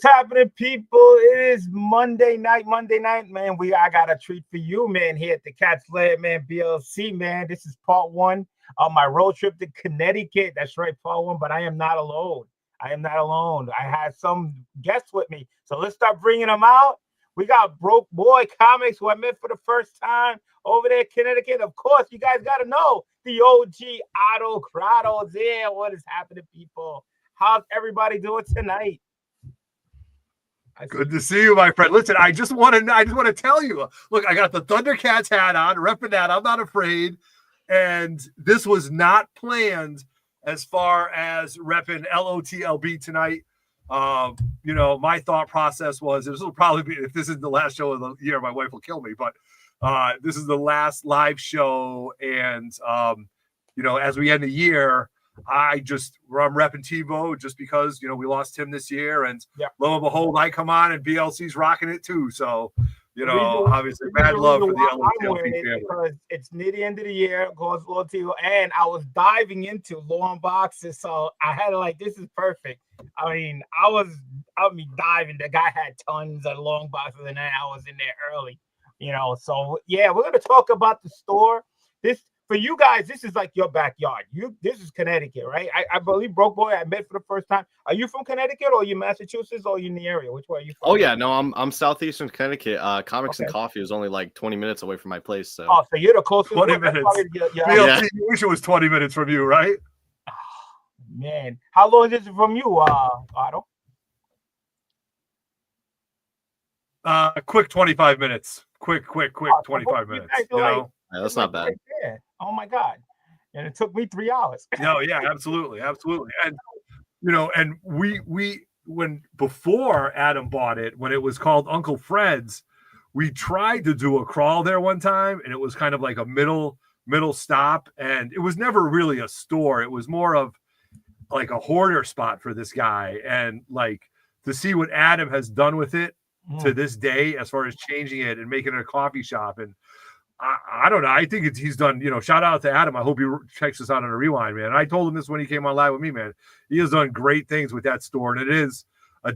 What's happening, people? It is Monday night, man. I got a treat for you, man, here at the Cat's Lair, man, BLC, man. This is part one of my road trip to Connecticut. That's right, part one, but I am not alone. I had some guests with me. So let's start bringing them out. We got Broke Boy Comics, who I met for the first time over there in Connecticut. Of course, you guys got to know the OG Otto Crado there. What is happening, people? How's everybody doing tonight? Good to see you, my friend. Listen, I just want to tell you. Look, I got the Thundercats hat on, repping that. I'm not afraid, and this was not planned as far as repping LOTLB tonight. My thought process was this will probably be, if this is the last show of the year, my wife will kill me. But this is the last live show, and as we end the year. I'm repping TiVo just because we lost Tim this year, and lo and behold, I come on and BLC's rocking it too. So obviously, mad love for the LOTLB family because it's near the end of the year, goes Lord TiVo, and I was diving into long boxes, so I had to this is perfect. I mean, diving. The guy had tons of long boxes, and I was in there early, So we're gonna talk about the store. For you guys, this is like your backyard. This is Connecticut, right? I believe Broke Boy I met for the first time. Are you from Connecticut, or are you Massachusetts, or are you in the area? Which way are you from? Oh yeah, no, I'm southeastern Connecticut. Comics and Coffee is only like 20 minutes away from my place. So you're the closest. 20 minutes. BLC, you wish it was 20 minutes from you, right? Oh, man, how long is it from you, Otto? Quick 25 minutes. Quick 25 minutes. Yeah, that's not bad. Right, oh my God. And it took me 3 hours. No, yeah, absolutely. And and we when before Adam bought it, when it was called Uncle Fred's, we tried to do a crawl there one time, and it was kind of like a middle stop, and it was never really a store. It was more of like a hoarder spot for this guy, and to see what Adam has done with it to this day as far as changing it and making it a coffee shop. And I don't know. I think he's done, shout out to Adam. I hope he checks us out on a rewind, man. I told him this when he came on live with me, man. He has done great things with that store, and it is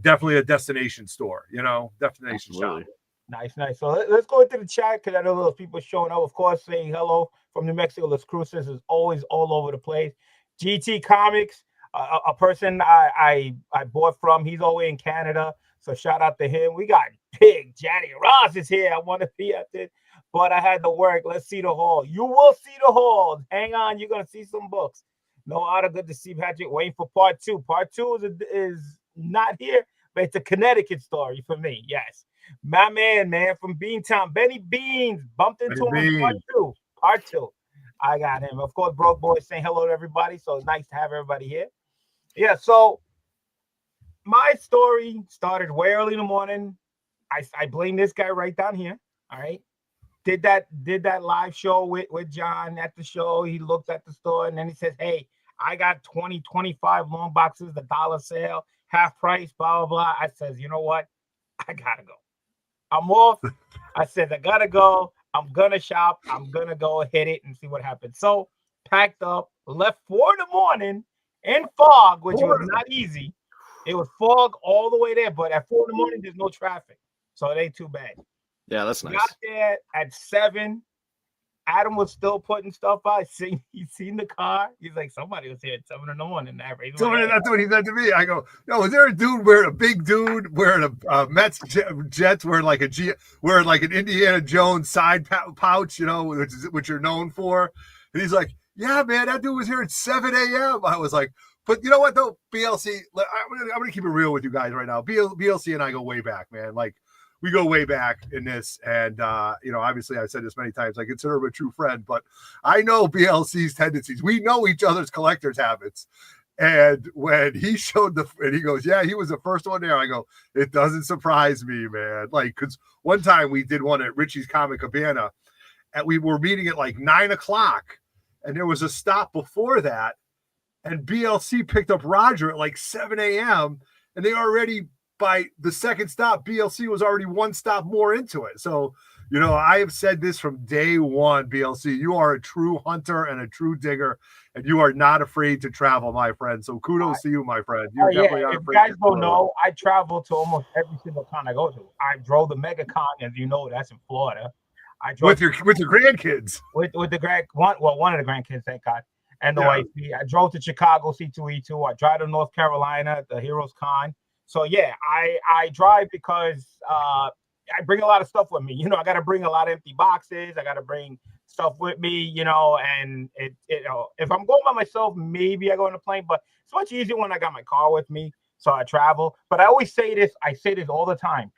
definitely a destination store, destination shop. Nice. So let's go into the chat, because I know those people showing up. Of course, saying hello from New Mexico. Las Cruces is always all over the place. GT Comics, a person I bought from, he's over in Canada. So shout out to him. We got Big Johnny Ross is here. I want to be at this, but I had to work. Let's see the haul. You will see the haul. Hang on, you're gonna see some books. No Otto, good to see Patrick. Waiting for part two. Part two is not here, but it's a Connecticut story for me. Yes, my man from Beantown, Benny Beans, bumped into him. Part two. I got him. Of course, Broke Boy saying hello to everybody. So it's nice to have everybody here. Yeah. So my story started way early in the morning. I blame this guy right down here. All right. Did that live show with John at the show. He looked at the store, and then he says, hey, I got 25 long boxes, the dollar sale, half price, blah, blah, blah. I says, you know what? I gotta go. I'm off. I said, I gotta go. I'm gonna shop. I'm gonna go hit it and see what happens. So packed up, left 4 a.m. in fog, which was not easy. It was fog all the way there, but at 4 a.m, there's no traffic. So it ain't too bad. Yeah, that's nice. Got there at 7. Adam was still putting stuff out. He's seen the car. He's like, somebody was here at 7 in the morning. That's what he said to me. I go, no, is there a big dude wearing a Mets Jets wearing an Indiana Jones side pouch, which you're known for? And he's like, yeah, man, that dude was here at 7 a.m. I was like, but you know what though, BLC, I'm gonna keep it real with you guys right now. BLC and I go way back, man. We go way back in this, and obviously I've said this many times. I consider him a true friend, but I know BLC's tendencies. We know each other's collectors' habits. And when he showed and he goes, yeah, he was the first one there. I go, it doesn't surprise me, man. Because one time we did one at Richie's Comic Cabana, and we were meeting at 9 o'clock, and there was a stop before that, and BLC picked up Roger at 7 a.m., and they already, by the second stop, BLC was already one stop more into it. So, You know, I have said this from day one, BLC. You are a true hunter and a true digger, and you are not afraid to travel, my friend. So kudos to you, my friend. You Oh yeah, definitely aren't if you afraid guys to don't the road. know, I travel to almost every single con I go to. I drove the Mega Con, as you know, that's in Florida. I drove With your grandkids. with the one of the grandkids, thank God, and the Yeah. wifey. I drove to Chicago C2E2. I drive to North Carolina, the Heroes Con. So yeah, I drive because I bring a lot of stuff with me. You know, I got to bring a lot of empty boxes. I got to bring stuff with me. You know, and if I'm going by myself, maybe I go on a plane, but it's much easier when I got my car with me. So I travel. But I always say this. I say this all the time,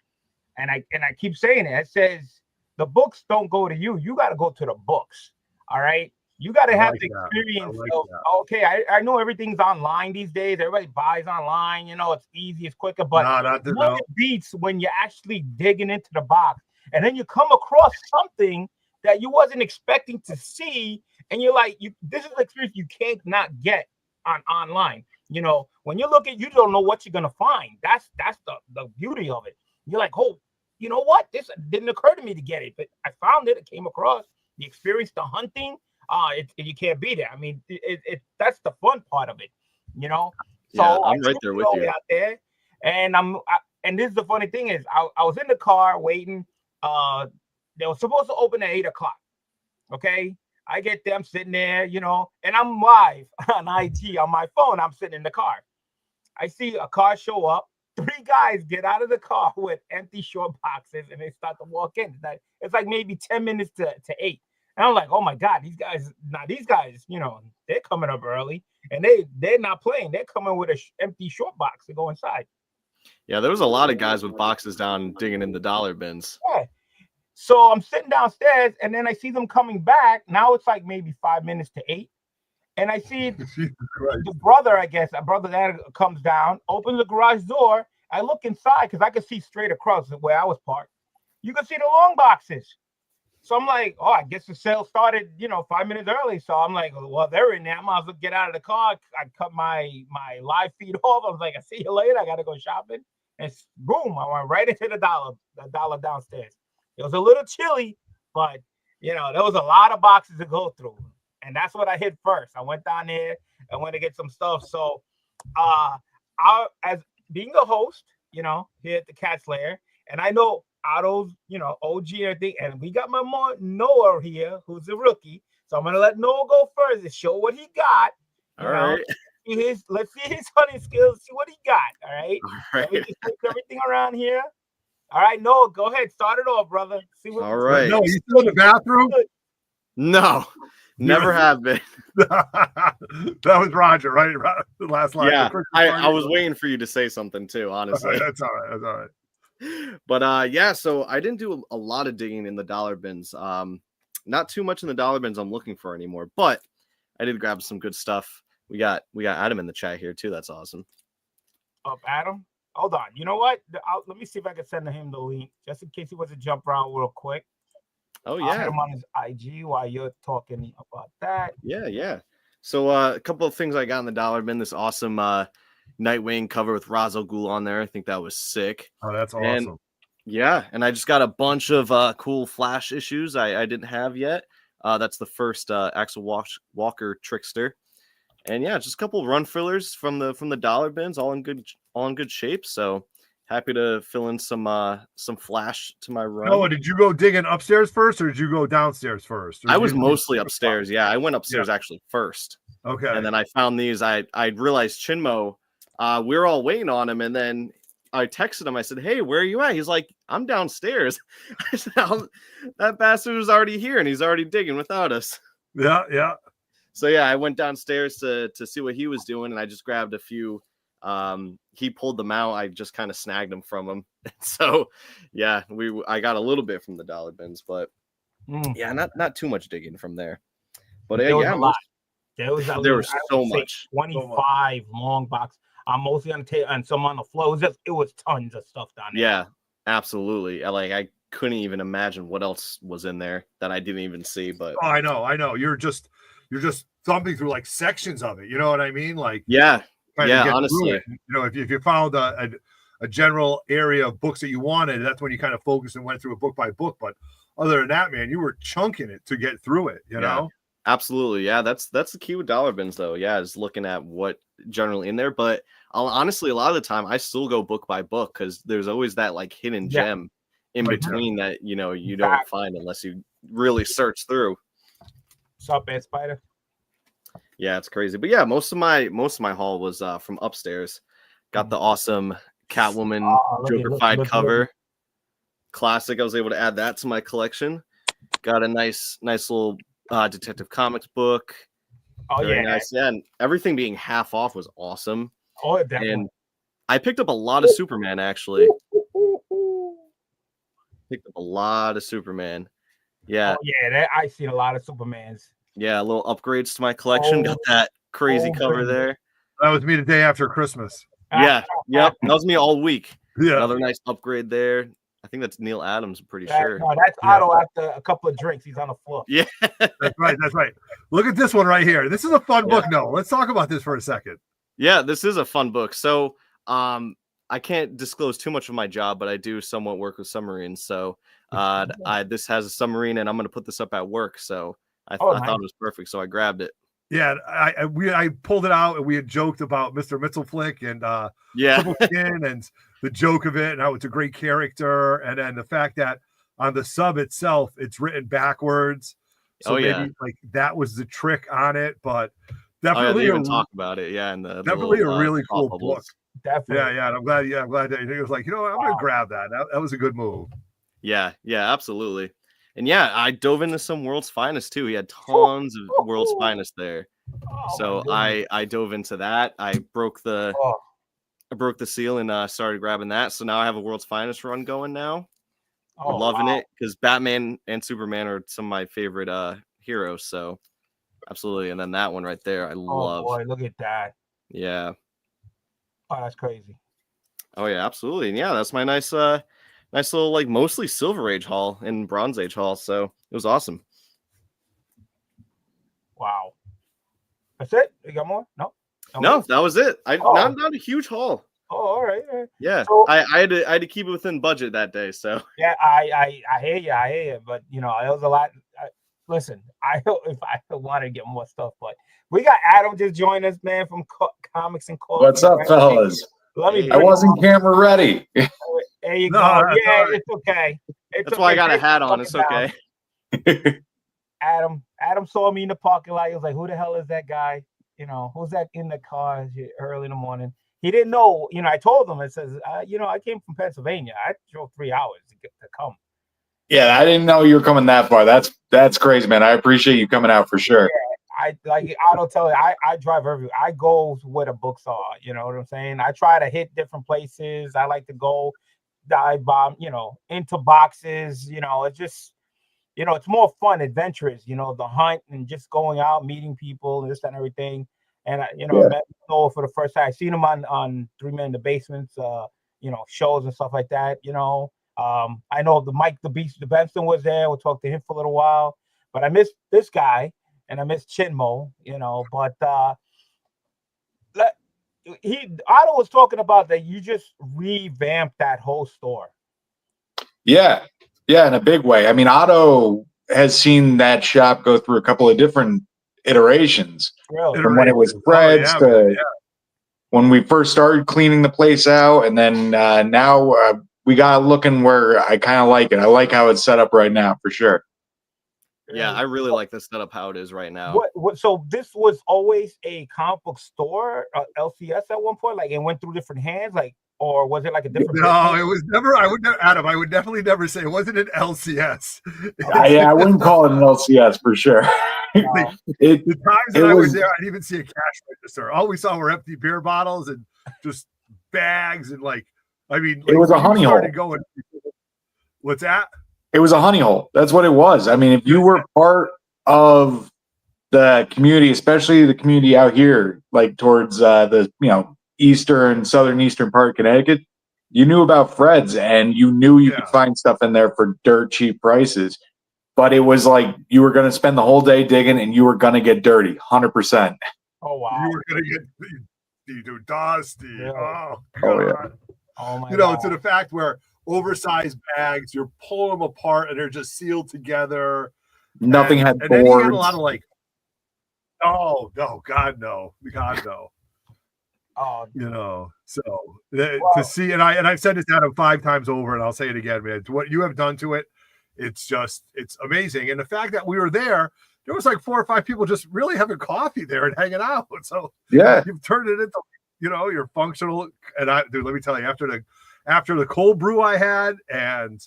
and I keep saying it. It says the books don't go to you. You got to go to the books. All right. You got to I have like the that. experience I like of, that. okay, I know everything's online these days. Everybody buys online. You know, it's easy, it's quicker, but No, not the, nothing no. beats when you're actually digging into the box and then you come across something that you wasn't expecting to see. And you're like, this is an experience you can't not get online. You know, when you look at, you don't know what you're gonna find. That's the beauty of it. You're like, oh, you know what? This didn't occur to me to get it, but I found it. It came across the experience, the hunting. You can't beat it. I mean, that's the fun part of it, you know. Yeah, So I I'm right took there it with all the you. way out there, and and this is the funny thing is, I was in the car waiting. They were supposed to open at 8 o'clock. Okay, I get there, I'm sitting there, you know, and I'm live on IG on my phone. I'm sitting in the car. I see a car show up. Three guys get out of the car with empty short boxes and they start to walk in. It's like maybe 10 minutes to 8. And I'm like, oh my God, these guys, you know, they're coming up early and they're not playing. They're coming with an empty short box to go inside. Yeah, there was a lot of guys with boxes down digging in the dollar bins. Yeah. So I'm sitting downstairs and then I see them coming back. Now it's like maybe 5 minutes to 8. And I see the brother, I guess, a brother that comes down, opens the garage door. I look inside because I could see straight across where I was parked. You can see the long boxes. So I'm like, oh, I guess the sale started, you know, 5 minutes early. So I'm like, well, they're in there. I might as well get out of the car. I cut my live feed off. I was like, I see you later. I got to go shopping. And boom, I went right into the dollar downstairs. It was a little chilly, but, you know, there was a lot of boxes to go through. And that's what I hit first. I went down there. I went to get some stuff. So as being a host, you know, here at the Cat's Lair, and I know Otto's, you know, OG and everything, and we got my mom Noah here, who's a rookie. So I'm gonna let Noah go first and show what he got. All right. Let's see his hunting skills, see what he got. All right. All right. Let me just take everything around here. All right, Noah, go ahead. Start it off, brher. See what. All right. No, you still in the bathroom? No, never have been. That was Roger, right? The last line. Yeah, I was waiting for you to say something too, honestly. That's all right. That's all right. But yeah, so I didn't do a lot of digging in the dollar bins. Not too much in the dollar bins I'm looking for anymore, but I did grab some good stuff. We got Adam in the chat here too. That's awesome. Up, Adam. Hold on. You know what? Let me see if I can send him the link just in case he wants to jump around real quick. Oh yeah. I'll hit him on his IG while you're talking about that. Yeah. So a couple of things I got in the dollar bin. This awesome Nightwing cover with Ra's al Ghul on there. I think that was sick. Oh, that's awesome. And, yeah, and I just got a bunch of cool Flash issues I didn't have yet. That's the first Axel Walker Trickster. And yeah, just a couple of run fillers from the dollar bins, all in good shape. So happy to fill in some Flash to my run. Noah, did you go digging upstairs first, or did you go downstairs first? I was mostly upstairs. Yeah, I went upstairs actually first. Okay. And then I found these. I realized Chinmo, we were all waiting on him, and then I texted him. I said, "Hey, where are you at?" He's like, "I'm downstairs." I said, "That bastard was already here, and he's already digging without us." Yeah. So yeah, I went downstairs to see what he was doing, and I just grabbed a few. He pulled them out. I just kind of snagged them from him. So yeah, I got a little bit from the dollar bins, but yeah, not too much digging from there. But there was yeah, a lot. There was so much. 25 long boxes. I'm mostly on the table and some on the floor. It was tons of stuff down there. Yeah, absolutely. I couldn't even imagine what else was in there that I didn't even see. But I know. You're just thumbing through like sections of it. You know what I mean? Like yeah, honestly, you know, if you found a general area of books that you wanted, that's when you kind of focused and went through it book by book. But other than that, man, you were chunking it to get through it. You know. Absolutely. Yeah, that's the key with dollar bins though. Yeah, is looking at what generally in there. But honestly, a lot of the time I still go book by book because there's always that like hidden gem in between that you don't find unless you really search through. What's up, Ed Spider? Yeah, it's crazy. But yeah, most of my haul was from upstairs. Got the awesome Catwoman Joker-fied cover. Classic. I was able to add that to my collection. Got a nice little Detective Comics book. Very nice. Yeah, and everything being half off was awesome. Oh, definitely. And I picked up a lot of Superman actually. Picked up a lot of Superman. Yeah. Oh, yeah, I've seen a lot of Supermans. Yeah, little upgrades to my collection. Got that crazy cover there. That was me the day after Christmas. Yeah, yep. That was me all week. Yeah. Another nice upgrade there. I think that's Neil Adams, I'm pretty sure. No, that's Otto after a couple of drinks. He's on the floor. Yeah. That's right. Look at this one right here. This is a fun book. No, let's talk about this for a second. Yeah, this is a fun book. So I can't disclose too much of my job, but I do somewhat work with submarines. So this has a submarine, and I'm going to put this up at work. So I thought it was perfect, so I grabbed it. Yeah, I pulled it out, and we had joked about Mr. Mitzelflick and Triple Skin and the joke of it, and how it's a great character, and then the fact that on the sub itself, it's written backwards. So maybe like that was the trick on it, but definitely they even talk about it. Yeah, and definitely a really cool book. Definitely. Yeah. And I'm glad that he was like, I'm gonna grab that. That was a good move. Yeah, absolutely. And yeah, I dove into some World's Finest too. He had tons of World's Finest there. So I dove into that. I broke the seal and started grabbing that. So now I have a World's Finest run going now. I'm loving it because Batman and Superman are some of my favorite heroes. So absolutely. And then that one right there, I love. Oh boy, look at that. Yeah. Oh, that's crazy. Oh yeah, absolutely. And yeah, that's my nice little like mostly Silver Age haul and Bronze Age haul. So it was awesome. Wow. That's it? You got more? No, that was it. Not a huge haul. Oh, all right. Yeah. So, I had to keep it within budget that day. So yeah, I hear you. But it was a lot. Listen, if I wanted to get more stuff, but we got Adam just joined us, man, from Comics and Coffee. What's up, fellas? I wasn't camera ready. There you go. Yeah, right. It's okay. That's why I got a hat on. It's okay. Adam saw me in the parking lot. He was like, "Who the hell is that guy? Who's that in the car early in the morning?" He didn't know. I told him. It says, I came from Pennsylvania. I drove 3 hours to come. Yeah, I didn't know you were coming that far. That's crazy, man. I appreciate you coming out for sure. Yeah, I don't tell you. I drive everywhere. I go where the books are. You know what I'm saying? I try to hit different places. I like to go dive bomb. Into boxes. It's just. It's more fun, adventurous, the hunt and just going out, meeting people and this and everything. And, I met Noah for the first time. I seen him on 3 Men in the Basements, shows and stuff like that, I know the Mike the Beast, the Benson was there. We'll talk to him for a little while. But I missed this guy and I missed Chinmo, but Otto was talking about that you just revamped that whole store. Yeah. Yeah, in a big way. I mean, Otto has seen that shop go through a couple of different iterations. Really? From when it was Fred's to when we first started cleaning the place out. And then now we got looking where I kind of like it. I like how it's set up right now, for sure. Yeah, I really like the setup how it is right now. So this was always a comic book store, LCS at one point? Like it went through different hands? Or was it like a different? No, it was never. Adam, I would definitely never say it wasn't an LCS. Yeah, I wouldn't call it an LCS for sure. The times that I was there, I didn't even see a cash register. All we saw were empty beer bottles and just bags and it was a honey hole. What's that? It was a honey hole. That's what it was. I mean, if you were part of the community, especially the community out here, like towards the southern part of Connecticut, you knew about Fred's and you knew you could find stuff in there for dirt cheap prices. But it was like you were going to spend the whole day digging and you were going to get dirty, 100%. Oh, wow. You were going to get dusty. Yeah. Oh, God. Oh, yeah. Oh, my God. To the fact where oversized bags. You're pulling them apart, and they're just sealed together. Nothing had and then he had a boards. lot of like, oh no, God no. Oh, You know, so to see, and I've said this to Adam 5 times over, and I'll say it again, man. What you have done to it, it's amazing. And the fact that we were there was like 4 or 5 people just really having coffee there and hanging out. So Yeah. you've turned it into, your functional. And dude, let me tell you, after the cold brew I had and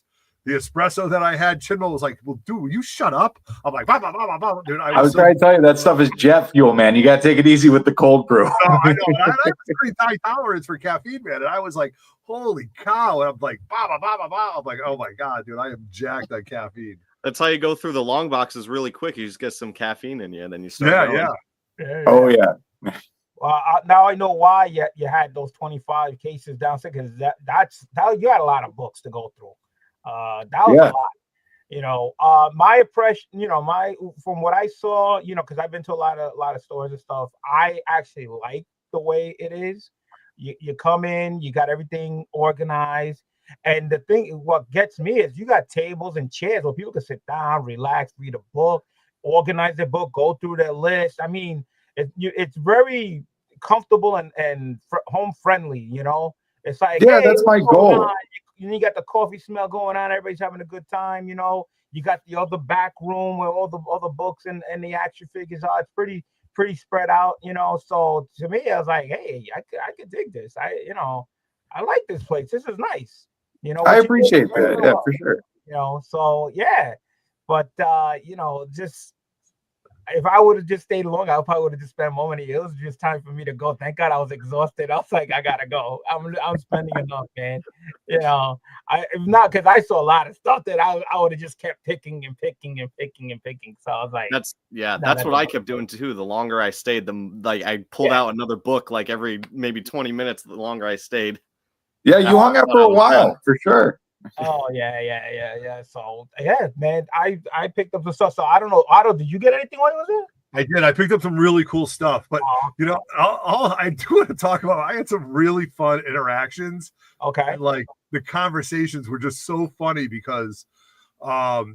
the espresso that I had, Chinmay was like, "Well, dude, will you shut up?" I'm like, bah, bah, bah, bah, bah. Dude, I was trying to tell you that stuff is jet fuel, man. You got to take it easy with the cold brew. No, I know. I have pretty high tolerance for caffeine, man. And I was like, holy cow. And I'm like, bah, bah, bah, bah, bah. I'm like, oh my God, dude, I am jacked on caffeine. That's how you go through the long boxes really quick. You just get some caffeine in you, and then you start. Yeah. Oh, yeah. Well, now I know why you had those 25 cases downstairs, because that's you had a lot of books to go through. That was a lot. My impression, from what I saw, because I've been to a lot of stores and stuff, I actually like the way it is. You come in, you got everything organized. And the thing, what gets me is you got tables and chairs where people can sit down, relax, read a book, organize their book, go through their list. I mean, it's very comfortable and home friendly, It's like, Yeah, hey, that's my goal. You got the coffee smell going on. Everybody's having a good time, You got the other back room where all the books and the action figures are. It's pretty spread out, So to me, I was like, hey, I could dig this. I like this place. This is nice. I appreciate that. Yeah, for sure. So yeah, but just if I would have just stayed longer, I probably would have just spent more money. It was just time for me to go. Thank God I was exhausted. I was like, I gotta go. I'm spending enough, man. If not, because I saw a lot of stuff that I would have just kept picking and picking and picking and picking. So I was like, that's what I kept doing too. The longer I stayed, I pulled out another book like every maybe 20 minutes. The longer I stayed. Yeah, you hung out for a while, for sure. Oh yeah. So yeah, man, I picked up some stuff. So I don't know, Otto, did you get anything while you was there? I did. I picked up some really cool stuff, but all I do want to talk about. I had some really fun interactions. Okay, and, like the conversations were just so funny because, while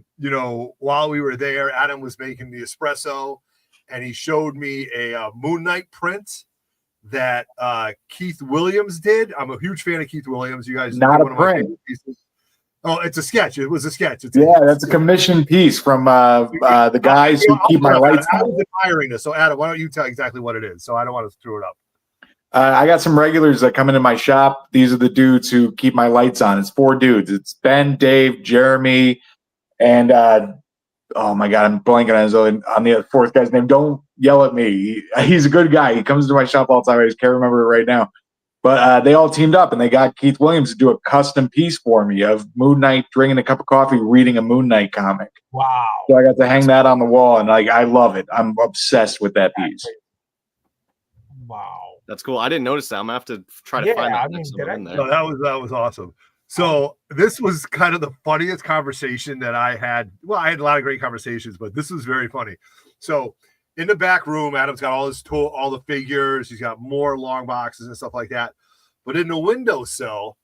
we were there, Adam was making the espresso, and he showed me a Moon Knight print that Keith Williams did. I'm a huge fan of Keith Williams. You guys not know a print. Oh, it's a sketch. It was a sketch. That's a commissioned piece from the guys who keep my lights on. I was admiring this. So, Adam, why don't you tell exactly what it is? So I don't want to screw it up. I got some regulars that come into my shop. These are the dudes who keep my lights on. It's 4 dudes. It's Ben, Dave, Jeremy, and oh my God, I'm blanking on the 4th guy's name. Don't yell at me. He's a good guy. He comes to my shop all the time. I just can't remember it right now. But they all teamed up, and they got Keith Williams to do a custom piece for me of Moon Knight drinking a cup of coffee, reading a Moon Knight comic. Wow. So I got to hang that on the wall, and I love it. I'm obsessed with that piece. Wow. That's cool. I didn't notice that. I'm going to have to try to find that next one in there. No, that was awesome. So this was kind of the funniest conversation that I had. Well, I had a lot of great conversations, but this was very funny. So in the back room, Adam's got all the figures. He's got more long boxes and stuff like that. But in the windowsill,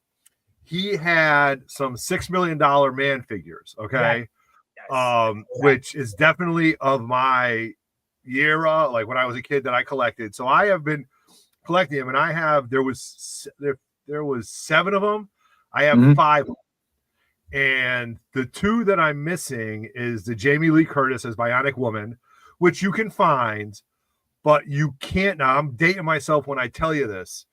he had some $6 million man figures. Okay, which is definitely of my era, like when I was a kid that I collected. So I have been collecting them, and there was 7 of them. I have 5 of them. And the 2 that I'm missing is the Jamie Lee Curtis as Bionic Woman, which you can find, but you can't. Now, I'm dating myself when I tell you this.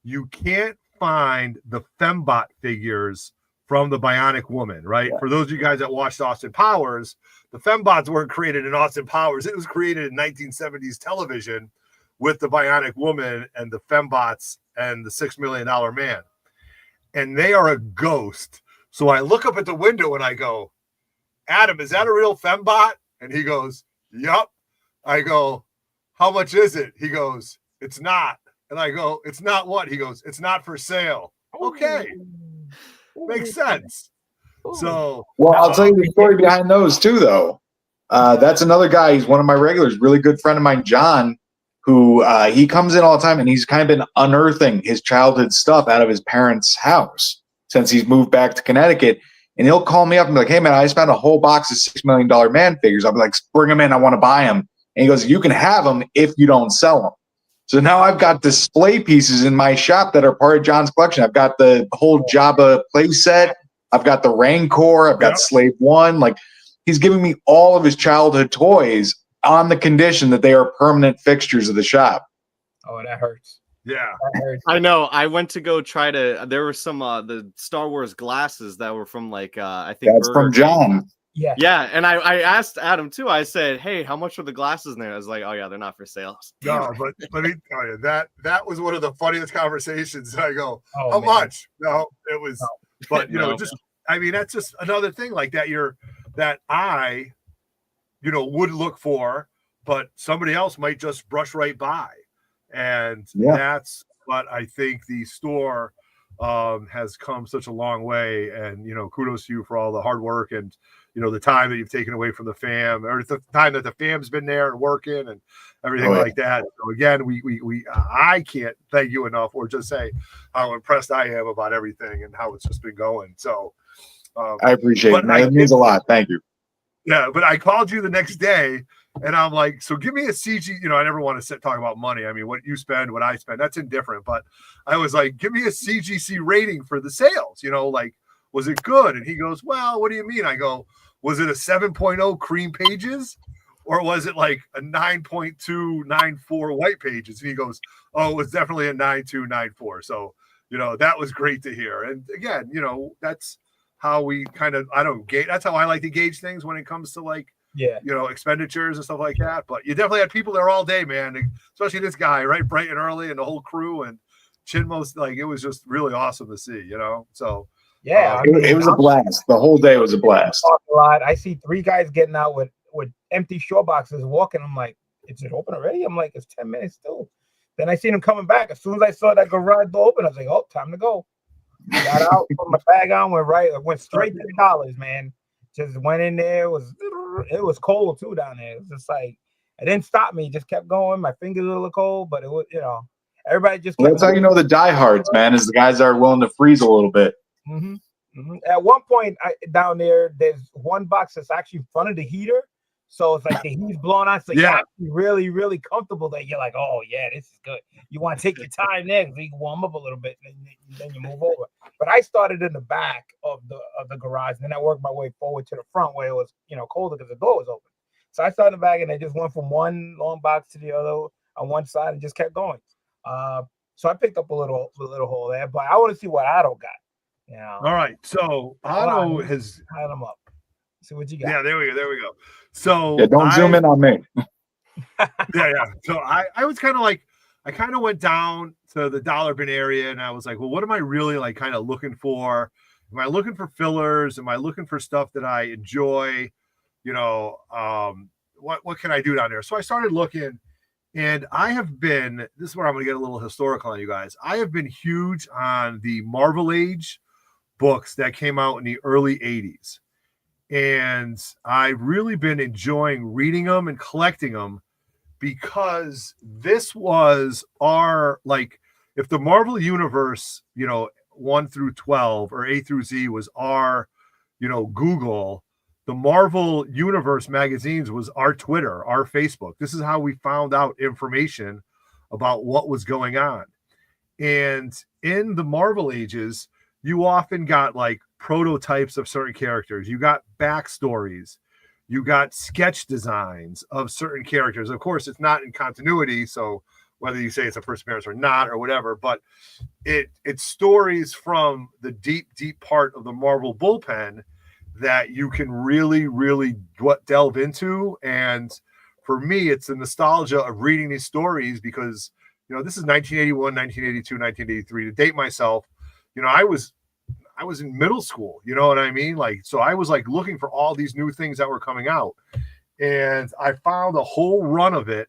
You can't find the Fembot figures from the Bionic Woman, right? Yeah. For those of you guys that watched Austin Powers, the Fembots weren't created in Austin Powers. It was created in 1970s television with the Bionic Woman and the Fembots and the $6 Million Man. And they are a ghost. So I look up at the window and I go, Adam, is that a real Fembot? And he goes, yup. I go, how much is it? He goes, it's not. And I go, it's not what? He goes, it's not for sale. Okay. Makes sense. So, well, I'll tell you the story behind those too, though. That's another guy. He's one of my regulars, really good friend of mine, John, who he comes in all the time, and he's kind of been unearthing his childhood stuff out of his parents' house. since he's moved back to Connecticut. And he'll call me up and be like, hey, man, I just found a whole box of $6 million man figures. I'll be like, bring them in. I want to buy them. And he goes, you can have them if you don't sell them. So now I've got display pieces in my shop that are part of John's collection. I've got the whole Jabba play set. I've got the Rancor. I've got Slave One. Like, he's giving me all of his childhood toys on the condition that they are permanent fixtures of the shop. Oh, that hurts. Yeah. That hurts. I know. I went to go try to. There were some the Star Wars glasses that were from like I think That's Burger from King. John. Yeah. Yeah, and I asked Adam too. I said, "Hey, how much are the glasses in there?" I was like, "Oh yeah, they're not for sale." No, but let me tell you that was one of the funniest conversations. And I go, Oh, how man. much? No, it was, but No. just I mean, that's just another thing like that. I would look for, but somebody else might just brush right by, and that's what I think the store has come such a long way. And kudos to you for all the hard work and the time that you've taken away from the fam, or the time that the fam's been there and working and everything like that. So again, I can't thank you enough, or just say how impressed I am about everything and how it's just been going. So I appreciate it, man. It means a lot. Thank you. Yeah, but I called you the next day and I'm like, so give me a CG. I never want to talk about money. I mean, what you spend, what I spend, that's indifferent. But I was like, give me a CGC rating for the sales. Like, was it good? And he goes, well, what do you mean? I go, was it a 7.0 cream pages, or was it like a 9.294 white pages? And he goes, oh, it was definitely a 9.294. So, that was great to hear. And again, that's how we kind of, that's how I like to gauge things when it comes to like, expenditures and stuff like that. But you definitely had people there all day, man, especially this guy, right? Bright and early, and the whole crew, and Chinmo's, like, it was just really awesome to see, so. Yeah, It was a blast. The whole day was a blast. A lot. I see 3 guys getting out with empty shore boxes walking. I'm like, is it open already? I'm like, it's 10 minutes still. Then I seen them coming back. As soon as I saw that garage door open, I was like, oh, time to go. Got out, put my bag on, went straight to the dollars, man. Just went in there. It was cold too down there. It was just like, it didn't stop me. Just kept going. My fingers were a little cold, but it was, everybody just kept That's how you know the diehards, man, is the guys that are willing to freeze a little bit. Mm-hmm. Mm-hmm. At one point down there's one box that's actually in front of the heater, so it's like the heat's blowing on, so you're actually really, really comfortable. That you're like, oh yeah, this is good. You want to take your time there so you can warm up a little bit, and then you move over. But I started in the back of the garage, and then I worked my way forward to the front where it was colder because the door was open. So I started in the back, and I just went from one long box to the other on one side and just kept going. So I picked up a little hole there, but I want to see what Otto got. All right, so Otto has had them up. See what you got. Yeah, there we go. So don't zoom in on me. yeah. So I was kind of like, I kind of went down to the dollar bin area, and I was like, well, what am I really like kind of looking for? Am I looking for fillers? Am I looking for stuff that I enjoy? What can I do down there? So I started looking, and I have been, this is where I'm going to get a little historical on you guys. I have been huge on the Marvel Age books that came out in the early 80s. And I've really been enjoying reading them and collecting them, because this was our, like, if the Marvel Universe, 1 through 12 or A through Z was our, Google, the Marvel Universe magazines was our Twitter, our Facebook. This is how we found out information about what was going on. And in the Marvel Ages, you often got like prototypes of certain characters. You got backstories. You got sketch designs of certain characters. Of course, it's not in continuity, so whether you say it's a first appearance or not or whatever, but it's stories from the deep, deep part of the Marvel bullpen that you can really, really delve into. And for me, it's the nostalgia of reading these stories, because, this is 1981, 1982, 1983. To date myself, I was in middle school, you know what I mean? Like, so I was like looking for all these new things that were coming out, and I found a whole run of it.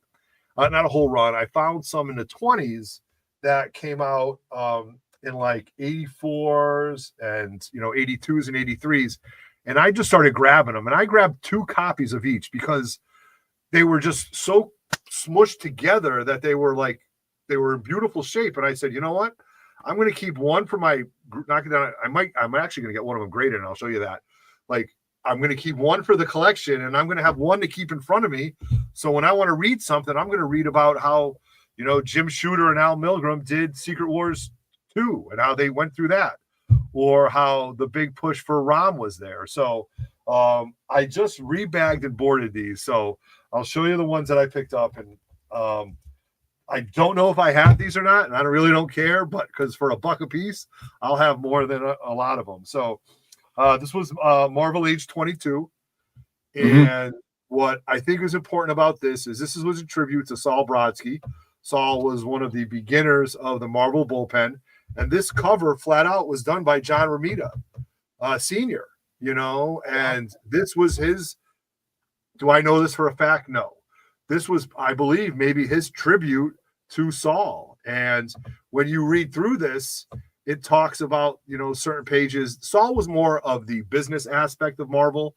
Not a whole run. I found some in the 20s that came out in like 84s and, 82s and 83s. And I just started grabbing them, and I grabbed 2 copies of each because they were just so smushed together that they were in beautiful shape. And I said, you know what? I'm going to keep one for my knocking down. I'm actually going to get one of them graded, and I'll show you that. Like, I'm going to keep one for the collection, and I'm going to have one to keep in front of me. So when I want to read something, I'm going to read about how, Jim Shooter and Al Milgrom did Secret Wars 2 and how they went through that, or how the big push for ROM was there. So I just rebagged and boarded these. So I'll show you the ones that I picked up, and I don't know if I have these or not, and I really don't care, but because for $1 a piece, I'll have more than a lot of them. So this was Marvel Age 22. And what I think is important about this was a tribute to Saul Brodsky. Saul was one of the beginners of the Marvel bullpen. And this cover flat out was done by John Romita, Sr., and this was his. Do I know this for a fact? No. This was, I believe, maybe his tribute to Saul. And when you read through this, it talks about, certain pages. Saul was more of the business aspect of Marvel.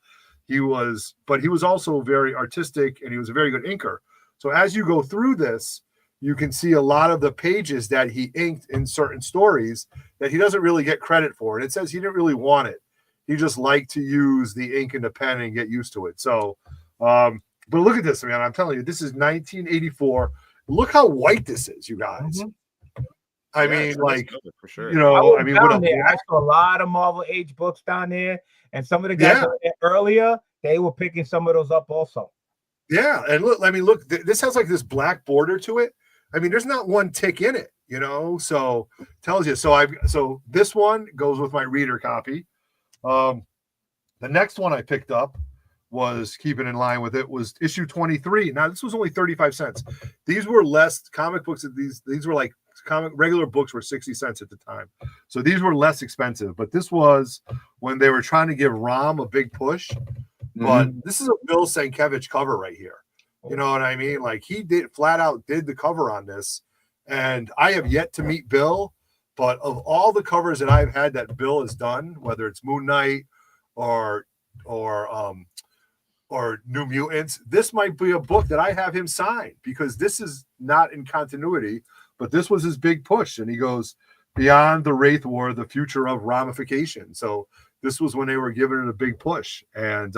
But he was also very artistic, and he was a very good inker. So as you go through this, you can see a lot of the pages that he inked in certain stories that he doesn't really get credit for. And it says he didn't really want it. He just liked to use the ink and the pen and get used to it. So, but look at this, man. I'm telling you, this is 1984. Look how white this is, you guys. I mean, like, for sure. I saw a lot of Marvel Age books down there, and some of the guys earlier, they were picking some of those up also. Yeah, and look, this has like this black border to it. I mean, there's not one tick in it, so tells you. So this one goes with my reader copy. The next one I picked up was keeping in line with it was issue 23. Now this was only 35 cents. These were less comic books. These were like regular books were 60 cents at the time. So these were less expensive, but this was when they were trying to give ROM a big push. But this is a Bill Sienkiewicz cover right here. You know what I mean? Like, he flat out did the cover on this. And I have yet to meet Bill, but of all the covers that I've had that Bill has done, whether it's Moon Knight or New Mutants, this might be a book that I have him sign, because this is not in continuity, but this was his big push. And he goes, Beyond the Wraith War, the future of ramification. So this was when they were giving it a big push. And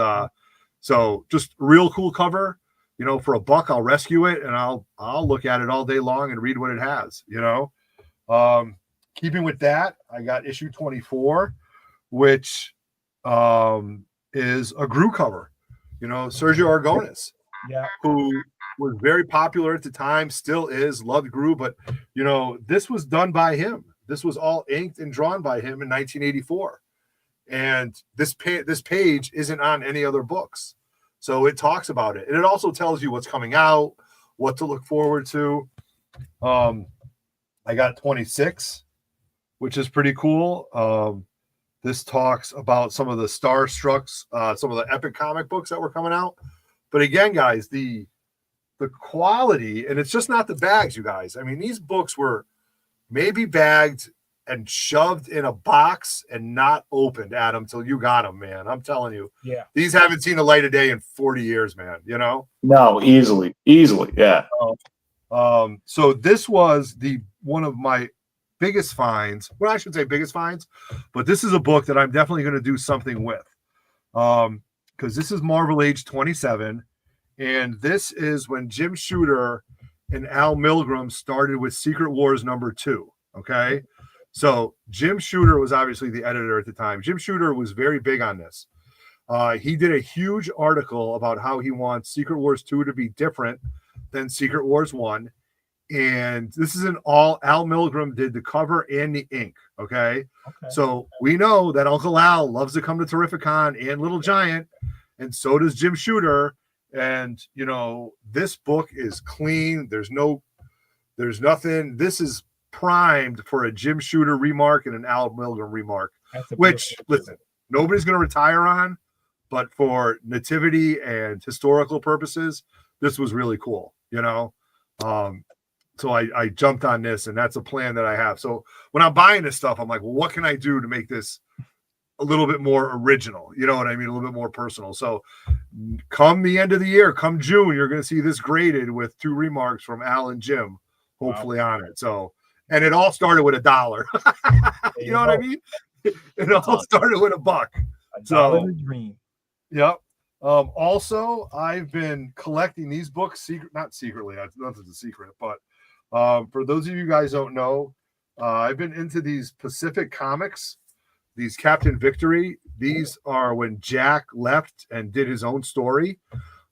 so just real cool cover. For $1, I'll rescue it, and I'll look at it all day long and read what it has. Keeping with that, I got issue 24, which is a Gru cover. Sergio Aragonés, who was very popular at the time, still is, loved Gru, but this was done by him. This was all inked and drawn by him in 1984, and this page isn't on any other books. So it talks about it, and it also tells you what's coming out, what to look forward to. I got 26, which is pretty cool. This talks about some of the Starstrucks, some of the epic comic books that were coming out. But again, guys, the quality, and it's just not the bags, you guys. I mean, these books were maybe bagged and shoved in a box and not opened, Adam, till you got them, man. I'm telling you. Yeah. These haven't seen the light of day in 40 years, man, No, easily, yeah. So this was one of my biggest finds. Well, I should say biggest finds, but this is a book that I'm definitely going to do something with. Because this is Marvel Age 27, and this is when Jim Shooter and Al Milgrom started with Secret Wars #2. Okay. So Jim Shooter was obviously the editor at the time. Jim Shooter was very big on this. He did a huge article about how he wants Secret Wars 2 to be different than Secret Wars 1. And this is all Al Milgrom did the cover and the ink. Okay. So we know that Uncle Al loves to come to Terrificon and Little Giant, and so does Jim Shooter. And, this book is clean. There's nothing. This is primed for a Jim Shooter remark and an Al Milgrom remark, which, listen, nobody's going to retire on, but for nativity and historical purposes, this was really cool, So I jumped on this, and that's a plan that I have. So when I'm buying this stuff, I'm like, well, what can I do to make this a little bit more original? You know what I mean? A little bit more personal. So come the end of the year, come June, you're going to see this graded with 2 remarks from Al and Jim, hopefully on it. So and it all started with $1. You know what I mean? It all started with $1. So, dream. Yep. Also, I've been collecting these books not secretly. Nothing's a secret, but for those of you guys don't know, I've been into these Pacific comics, these Captain Victory. These are when Jack left and did his own story.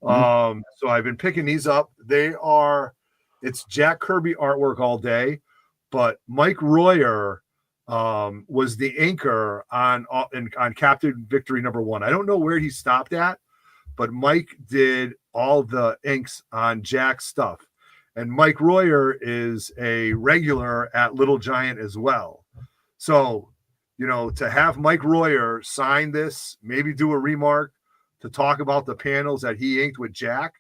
So I've been picking these up. It's Jack Kirby artwork all day, but Mike Royer was the inker on Captain Victory #1. I don't know where he stopped at, but Mike did all the inks on Jack's stuff. And Mike Royer is a regular at Little Giant as well. So, to have Mike Royer sign this, maybe do a remark to talk about the panels that he inked with Jack,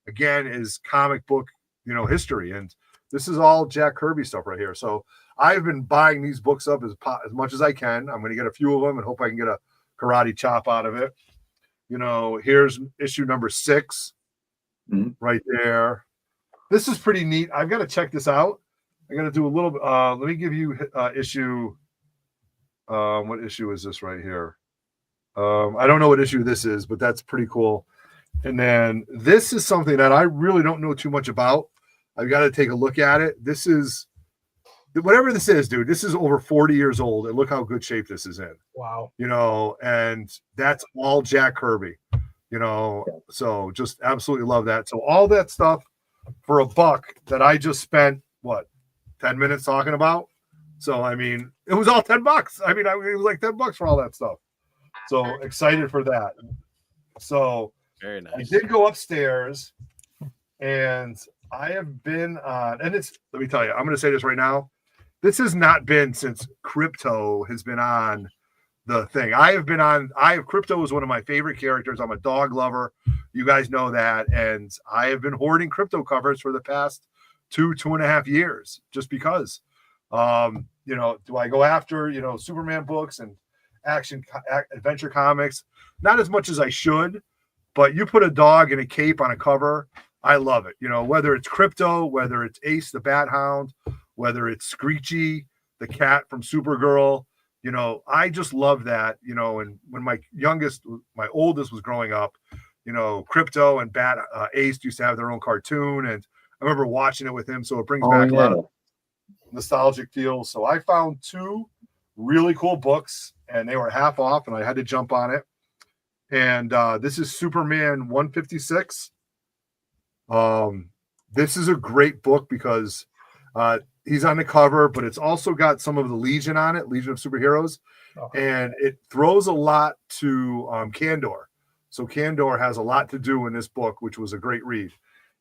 again, is comic book, history. And this is all Jack Kirby stuff right here. So I've been buying these books up as much as I can. I'm going to get a few of them and hope I can get a karate chop out of it. Here's issue number 6 right there. This is pretty neat. I've got to check this out. I got to do a little. Let me give you issue. What issue is this right here? I don't know what issue this is, but that's pretty cool. And then this is something that I really don't know too much about. I've got to take a look at it. This is whatever this is, dude. This is over 40 years old, and look how good shape this is in. Wow. And that's all Jack Kirby. So just absolutely love that. So all that stuff for $1 that I just spent 10 minutes talking about. So I mean, it was all $10. I mean, it was like $10 for all that stuff. So excited for that. So very nice. I did go upstairs, and I have been on, and let me tell you, I'm going to say this right now. This has not been since Crypto has been on the thing. Crypto is one of my favorite characters. I'm a dog lover. You guys know that. And I have been hoarding Crypto covers for the past 2.5 years, just because, do I go after, Superman books and adventure comics? Not as much as I should, but you put a dog in a cape on a cover, I love it. Whether it's Crypto, whether it's Ace the Bat Hound, whether it's Screechy, the cat from Supergirl, I just love that, and when my oldest was growing up, Crypto and Ace used to have their own cartoon, and I remember watching it with him. So it brings back a lot of nostalgic feels. So I found 2 really cool books, and they were half off, and I had to jump on it. And this is Superman 156. This is a great book because he's on the cover, but it's also got some of the Legion on it, Legion of Superheroes, and it throws a lot to Kandor. So Kandor has a lot to do in this book, which was a great read.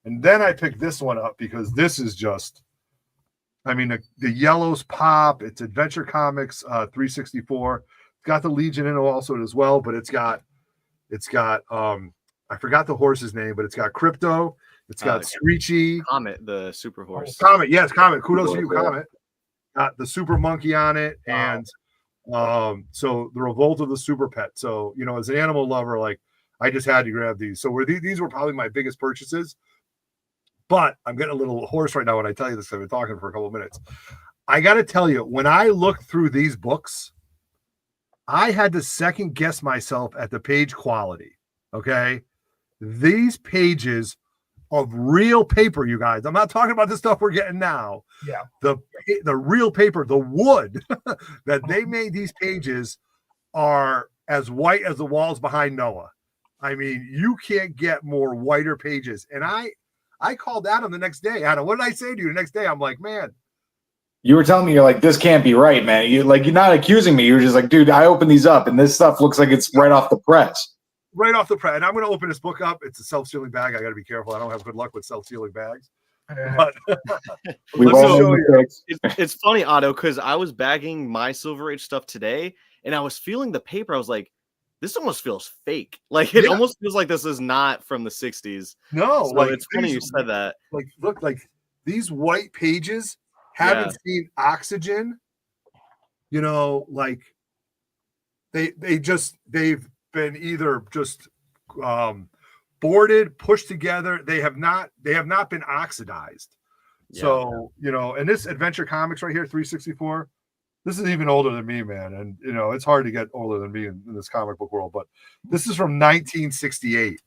And then I picked this one up because this is just, I mean, the yellows pop. It's Adventure Comics 364. It's got the Legion in it also as well, but it's got I forgot the horse's name, but it's got Crypto. It's got Screechy. Comet, the super horse. Comet, yes, Comet. Kudos to you, Comet. Got the super monkey on it, and so the Revolt of the Super Pet. So, as an animal lover, like, I just had to grab these. So these were probably my biggest purchases. But I'm getting a little hoarse right now when I tell you this. I've been talking for a couple of minutes. I got to tell you, when I looked through these books, I had to second guess myself at the page quality. Okay. These pages of real paper, you guys. I'm not talking about the stuff we're getting now. Yeah. The real paper, the wood that they made these pages are as white as the walls behind Noah. I mean, you can't get more whiter pages. And I called Adam the next day. Adam, what did I say to you the next day? I'm like, man. You were telling me, you're like, this can't be right, man. You're not accusing me. You're just like, dude, I opened these up, and this stuff looks like it's right off the press. Right off the press. And I'm going to open this book up. It's a self-sealing bag. I got to be careful. I don't have good luck with self-sealing bags. But it's funny, Otto, because I was bagging my Silver Age stuff today, and I was feeling the paper. I was like, this almost feels fake. Like, it almost feels like this is not from the 60s. No. So it's funny you said that. Like, look, like these white pages haven't seen oxygen. Like they've been either just boarded, pushed together. They have not been oxidized. So, and this Adventure Comics right here, 364, this is even older than me, man. And, it's hard to get older than me in this comic book world, but this is from 1968.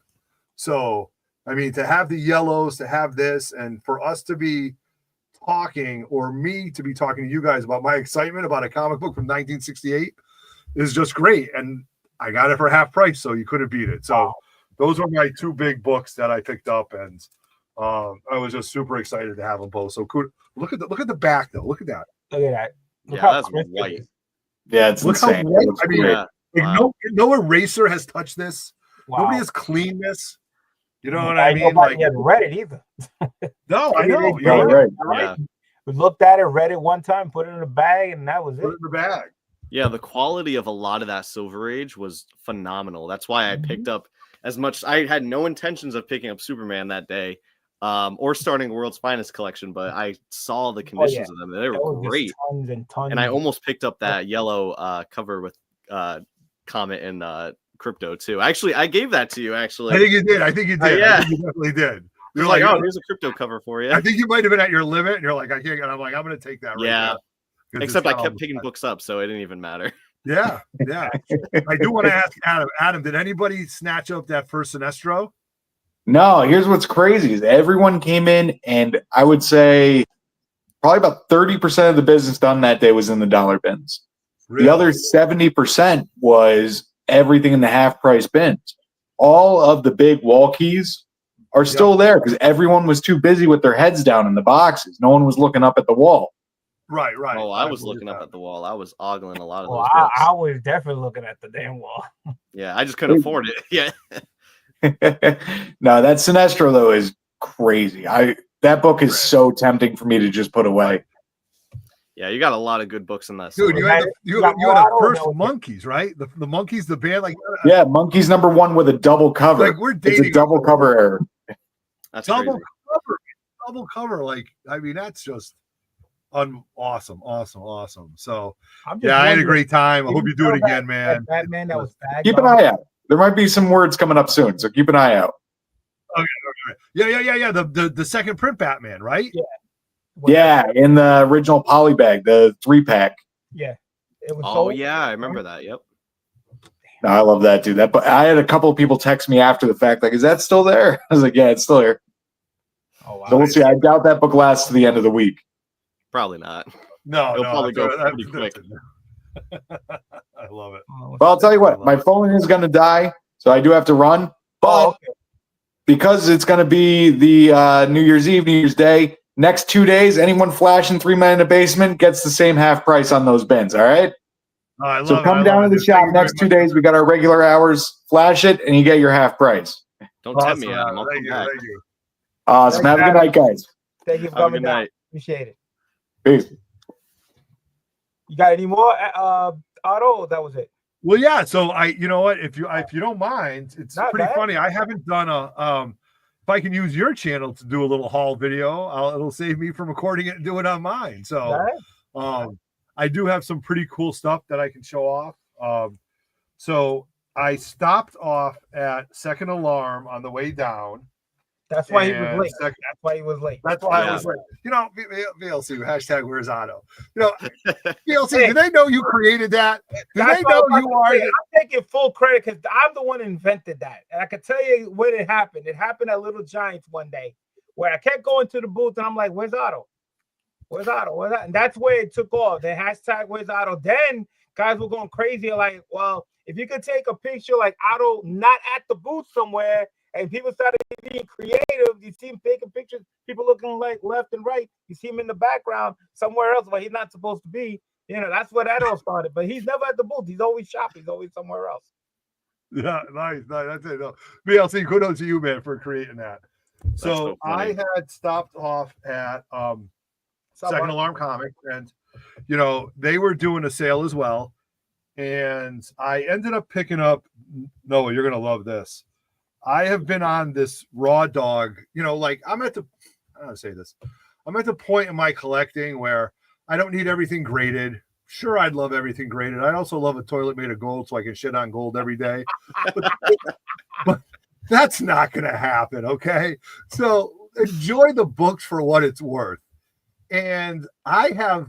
So, I mean, to have the yellows, to have this, and for us to be talking, or me to be talking to you guys about my excitement about a comic book from 1968 is just great. And I got it for half price, so you couldn't beat it. So those are my two big books that I picked up, and I was just super excited to have them both. So cool. Look at the back though. Look at that. Look at that. Yeah, that's white. Yeah, it's insane. I mean, no eraser has touched this. Wow. Nobody has cleaned this. You know what I mean? Nobody had read it either. No, I know. Right. Yeah. We looked at it, read it one time, put it in a bag, and that was it. Put it in the bag. Yeah, the quality of a lot of that Silver Age was phenomenal. That's why I picked up as much. I had no intentions of picking up Superman that day, or starting World's Finest collection, but I saw the conditions of them. They were great. Tons and tons. And I almost picked up that yellow cover with Comet and Crypto too. Actually, I gave that to you. Actually, I think you did. I think you did. Yeah. I think you definitely did. You're like, oh, here's a Crypto cover for you. I think you might have been at your limit, and you're like, I can't. And I'm like, I'm going to take that. Right now, except I kept picking books up, so it didn't even matter. Yeah. I do want to ask Adam. Adam, did anybody snatch up that first Sinestro? No. Here's what's crazy: is everyone came in, and I would say probably about 30% of the business done that day was in the dollar bins. Really? The other 70% was everything in the half price bins. All of the big wall keys are still there because everyone was too busy with their heads down in the boxes. No one was looking up at the wall. Right. Oh, I was looking up at the wall. I was ogling a lot of those books. I was definitely looking at the damn wall. Yeah, I just couldn't afford it. Yeah. No, that Sinestro though is crazy. That book is so tempting for me to just put away. Yeah, you got a lot of good books in that. Dude, you had the first Monkeys, right? The Monkeys, the band, like Monkeys #1 with a double cover. Like we're dating it's a double cover error. That's double crazy. cover, double cover. Like I mean, that's just awesome. So I had a great time. I hope you do it again, man. Batman, that was bad. Keep an eye out. There might be some words coming up soon, so keep an eye out. Okay. Yeah. The second print Batman, right? Yeah. Yeah, in the original polybag, the 3-pack. Yeah. It was I remember that. Yep. No, I love that, dude. I had a couple of people text me after the fact, like, "Is that still there?" I was like, "Yeah, it's still here." Oh, wow. So we'll see. I doubt that book lasts to the end of the week. Probably not. No, it'll probably go pretty quick. I love it. Well, I'll tell you what, my phone is going to die, so I do have to run. But because it's going to be the New Year's Eve, New Year's Day, next 2 days, anyone flashing 3 Men in the Basement gets the same half price on those bins. All right. So come down to the shop next 2 days. We got our regular hours. Flash it, and you get your half price. Don't tempt me, Adam. I'll come back. Awesome. Have a good night, guys. Thank you for coming down. Appreciate it. Peace. You got any more, Otto? That was it. Well, yeah. So you know what? If you don't mind, it's not pretty funny. I haven't done a if I can use your channel to do a little haul video, it'll save me from recording it and do it on mine. So, I do have some pretty cool stuff that I can show off. So I stopped off at Second Alarm on the way down. That's why he was late. That's why he was late. That's why I was late. You know, VLC, hashtag where's Otto? You know, VLC, do they know you created that? Do they know you are? I'm taking full credit because I'm the one who invented that. And I can tell you when it happened. It happened at Little Giants one day where I kept going to the booth and I'm like, where's Otto? Where's Otto? Where's Otto? And that's where it took off. The hashtag where's Otto. Then guys were going crazy like, well, if you could take a picture like Otto not at the booth somewhere, and people started being creative. You see him taking pictures, people looking like left and right. You see him in the background somewhere else where he's not supposed to be. You know, that's where that all started. But he's never at the booth. He's always shopping. He's always somewhere else. Yeah, nice. That's it. No. VLC, kudos to you, man, for creating that. So I had stopped off at Second Alarm Comics, and you know they were doing a sale as well. And I ended up picking up. Noah, you're gonna love this. I have been on this raw dog, you know, like I'm at the point in my collecting where I don't need everything graded. Sure, I'd love everything graded. I also love a toilet made of gold so I can shit on gold every day. But that's not going to happen, okay? So enjoy the books for what it's worth. And I have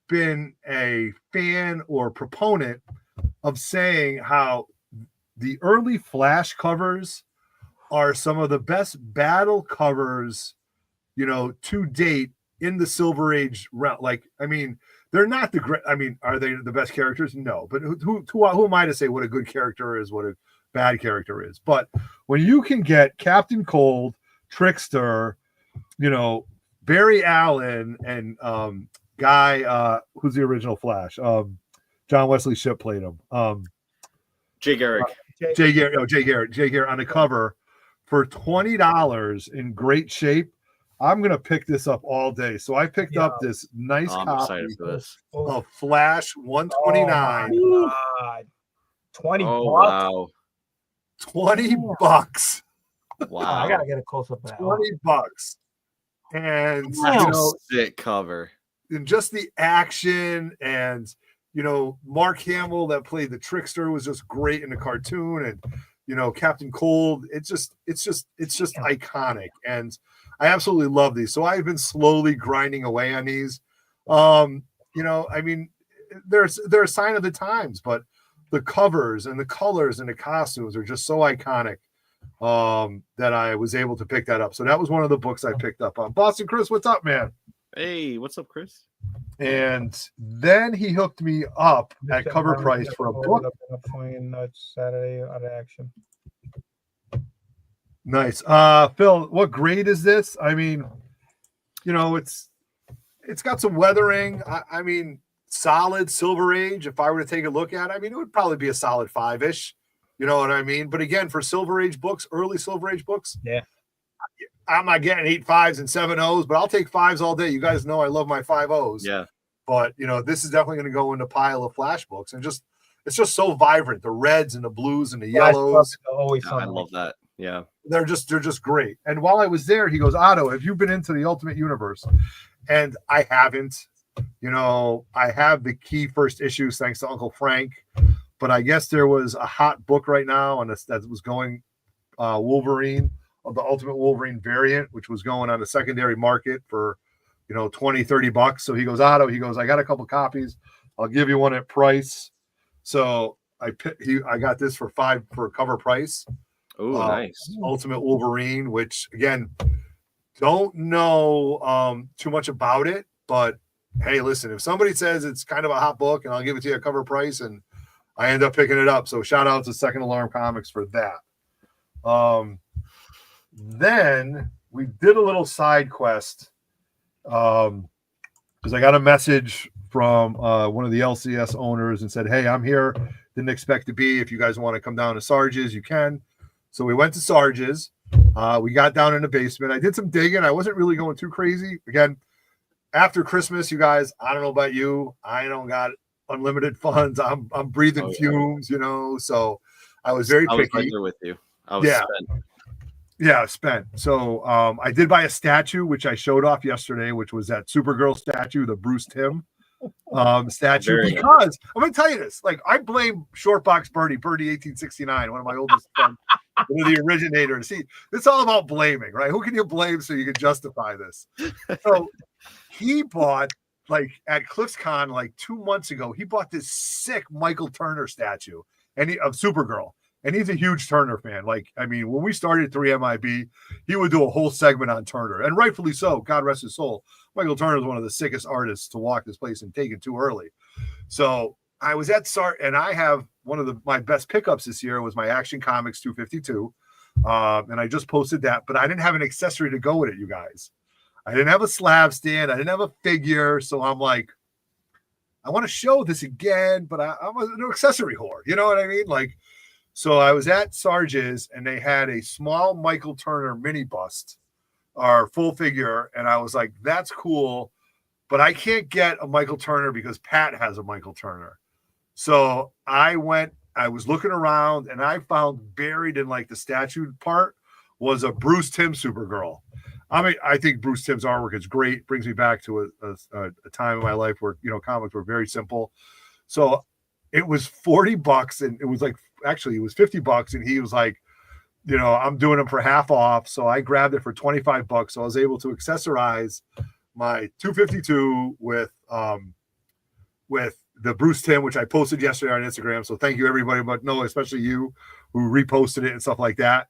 been a fan or proponent of saying how the early Flash covers are some of the best battle covers, to date in the Silver Age realm. Like, I mean, they're not the great. I mean, are they the best characters? No, but who am I to say what a good character is, what a bad character is? But when you can get Captain Cold, Trickster, Barry Allen, and guy who's the original Flash, John Wesley Shipp played him. Jay Garrick. Jay Garrett on the cover for $20 in great shape. I'm gonna pick this up all day. So I picked up this nice copy of Flash 129. Oh, 20 Oh bucks. wow. $20. Oh, I gotta get a close up of that. $20. And sick cover. And just the action, and Mark Hamill that played the Trickster was just great in the cartoon, and Captain Cold. It's just iconic, and I absolutely love these. So I've been slowly grinding away on these. I mean, they're a sign of the times, but the covers and the colors and the costumes are just so iconic that I was able to pick that up. So that was one of the books I picked up on. Boston Chris, what's up, man? Hey, what's up, Chris? And then he hooked me up at cover price for a book. Saturday out of action. Nice. Phil, what grade is this? I mean, it's got some weathering. I mean, solid Silver Age. If I were to take a look at it, I mean, it would probably be a solid 5-ish. You know what I mean? But again, for Silver Age books, early Silver Age books, yeah, I'm not getting 8 5s and 7 0s, but I'll take 5s all day. You guys know I love my 5 0s. Yeah. But this is definitely going to go into a pile of Flash books, and it's just so vibrant. The reds and the blues and the yellows. Always I love that. Yeah. They're just great. And while I was there, he goes, Otto, have you been into the Ultimate Universe? And I haven't. I have the key first issues thanks to Uncle Frank, but I guess there was a hot book right now, and that was going Wolverine, of the Ultimate Wolverine variant, which was going on the secondary market for $20-$30. So he goes, Otto, I got a couple copies. I'll give you one at price. So I got this for $5 for cover price. Oh, nice. Ultimate Wolverine, which again, don't know too much about it, but hey, listen, if somebody says it's kind of a hot book and I'll give it to you at cover price, and I end up picking it up. So shout out to Second Alarm Comics for that. Then we did a little side quest because I got a message from one of the LCS owners and said, hey, I'm here. Didn't expect to be. If you guys want to come down to Sarge's, you can. So we went to Sarge's. We got down in the basement. I did some digging. I wasn't really going too crazy. Again, after Christmas, you guys, I don't know about you. I don't got unlimited funds. I'm breathing fumes, So I was very picky. I was right there with you. I was spent. Yeah, spent. So I did buy a statue, which I showed off yesterday, which was that Supergirl statue, the Bruce Timm statue. Very because nice. I'm going to tell you this. Like, I blame Shortbox Birdie 1869, one of my oldest friends, one of the originators. See, it's all about blaming, right? Who can you blame so you can justify this? So he bought, like, at CliffsCon, like 2 months ago, he bought this sick Michael Turner statue of Supergirl. And he's a huge Turner fan. Like, I mean, when we started 3MIB, he would do a whole segment on Turner, and rightfully so. God rest his soul. Michael Turner is one of the sickest artists to walk this place and take it too early. So I was at and I have one of my best pickups this year was my Action Comics 252, and I just posted that. But I didn't have an accessory to go with it, you guys. I didn't have a slab stand. I didn't have a figure. So I'm like, I want to show this again, but I'm an accessory whore. You know what I mean? Like. So I was at Sarge's, and they had a small Michael Turner mini bust or full figure. And I was like, that's cool, but I can't get a Michael Turner because Pat has a Michael Turner. So I was looking around, and I found buried in like the statue part was a Bruce Timm Supergirl. I mean, I think Bruce Timm's artwork is great. It brings me back to a time in my life where, comics were very simple. So it was $40, and it was like, actually it was $50, and he was like, I'm doing them for half off. So I grabbed it for $25. So I was able to accessorize my 252 with the Bruce Tim, which I posted yesterday on Instagram. So thank you everybody, but no, especially you who reposted it and stuff like that.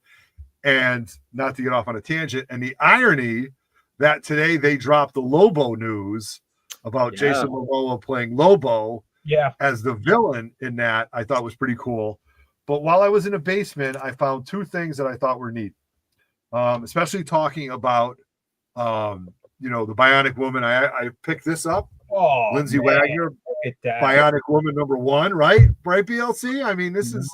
And not to get off on a tangent, and the irony that today they dropped the Lobo news about Jason Momoa playing Lobo as the villain in that, I thought was pretty cool. But while I was in the basement, I found two things that I thought were neat, especially talking about, the Bionic Woman. I picked this up. Oh, Lindsay man. Wagner, Bionic Woman #1, right, BLC? I mean, this is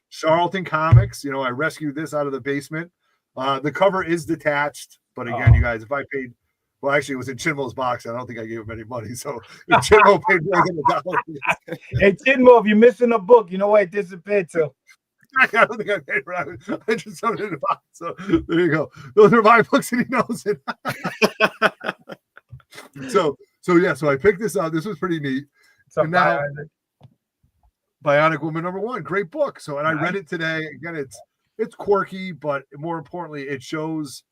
Charlton Comics. I rescued this out of the basement. The cover is detached, but again, you guys, if I paid, well, actually, it was in Chinmo's box. I don't think I gave him any money. So if Chinmo paid more than $1, hey, Chinmo, if you're missing a book, you know where it disappeared to. I don't think I paid for it. I just put it in the box. So there you go. Those are my books, and he knows it. So I picked this up. This was pretty neat. And now, Bionic Woman #1, great book. So, and I read it today. Again, it's quirky, but more importantly, it shows,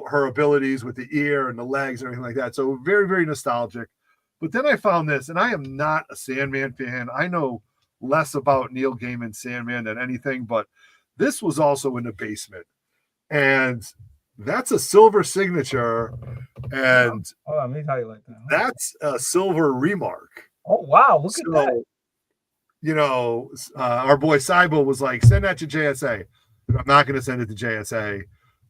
her abilities with the ear and the legs and everything like that. So very, very nostalgic. But then I found this, and I am not a Sandman fan. I know less about Neil Gaiman's Sandman than anything, but this was also in the basement. And that's a silver signature, and hold on, let me tell you like that. That's a silver remark. Oh wow, look at that. Our boy Cybo was like, send that to JSA. I'm not going to send it to JSA,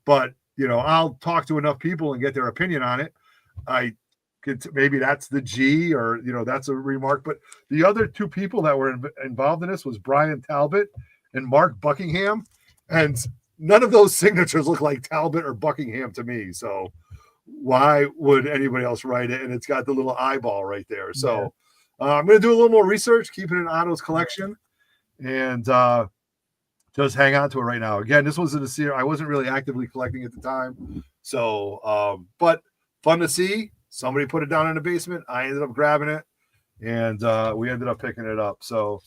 but I'll talk to enough people and get their opinion on it. I could, maybe that's the G, or that's a remark. But the other two people that were involved in this was Brian Talbot and Mark Buckingham, and none of those signatures look like Talbot or Buckingham to me. So why would anybody else write it? And it's got the little eyeball right there. So I'm going to do a little more research, keep it in Otto's collection, and just hang on to it right now. Again, this wasn't a series. I wasn't really actively collecting at the time. So, but fun to see. Somebody put it down in the basement. I ended up grabbing it, and we ended up picking it up. So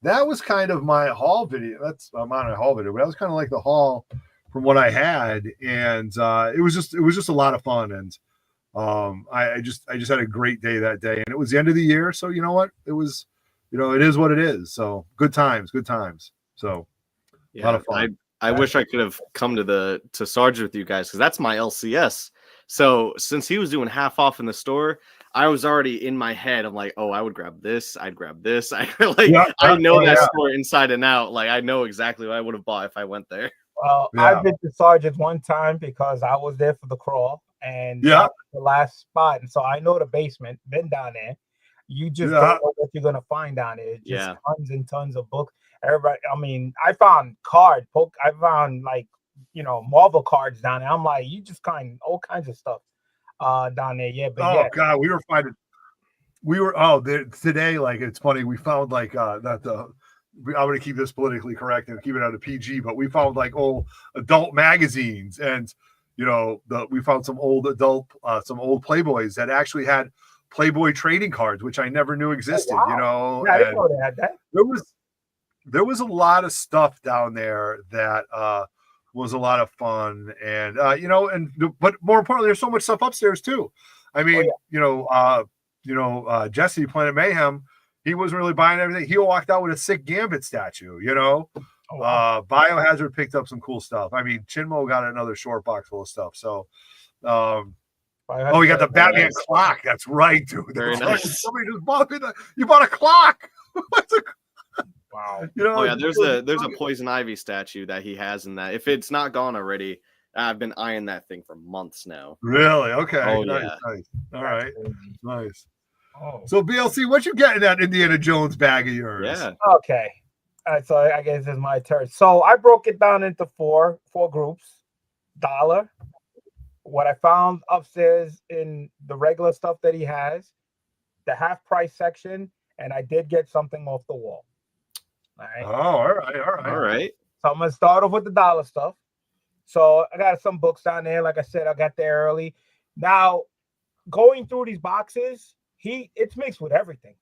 that was kind of my haul video. I'm on a haul video, but that was kind of like the haul from what I had. And it was just a lot of fun. And I just had a great day that day, and it was the end of the year. So you know what? It was, it is what it is. So good times. So a lot of fun. I wish I could have come to Sarge with you guys, because that's my LCS. So since he was doing half off in the store, I was already in my head. I'm like, oh, I would grab this. I'd grab this. I know that store inside and out. Like, I know exactly what I would have bought if I went there. Well, I've been to Sarge's one time because I was there for the crawl, and that was the last spot. And so I know the basement, been down there. You just don't know what you're going to find down there. Just tons and tons of books. Everybody, I mean, I found cards. I found Marvel cards down there. I'm like, you just find all kinds of stuff down there. Yeah, but God, we were finding. Today, like, it's funny. We found I'm going to keep this politically correct and keep it out of PG, but we found like old adult magazines, and we found some old adult, some old Playboys that actually had Playboy trading cards, which I never knew existed. Oh, wow. I didn't know they had that. There was a lot of stuff down there that was a lot of fun, and but more importantly, there's so much stuff upstairs too. I mean, Jesse, Planet Mayhem, he wasn't really buying everything. He walked out with a sick Gambit statue. Biohazard picked up some cool stuff. I mean, Chinmo got another short box full of stuff. So, we got the Batman clock. That's right, dude. Very nice. Somebody just bought it. You bought a clock. Wow. There's a Poison Ivy statue that he has in that. If it's not gone already, I've been eyeing that thing for months now. Really? Okay. Oh, nice. yeah. Nice. All right. Nice. Oh. So BLC, what you getting that Indiana Jones bag of yours? Yeah. Okay. So I guess it's my turn. So I broke it down into four groups. $1. What I found upstairs in the regular stuff that he has, the half price section, and I did get something off the wall. All right. Oh, all right. So I'm gonna start off with the $1 stuff. So I got some books down there. Like I said, I got there early. Now, going through these boxes, it's mixed with everything.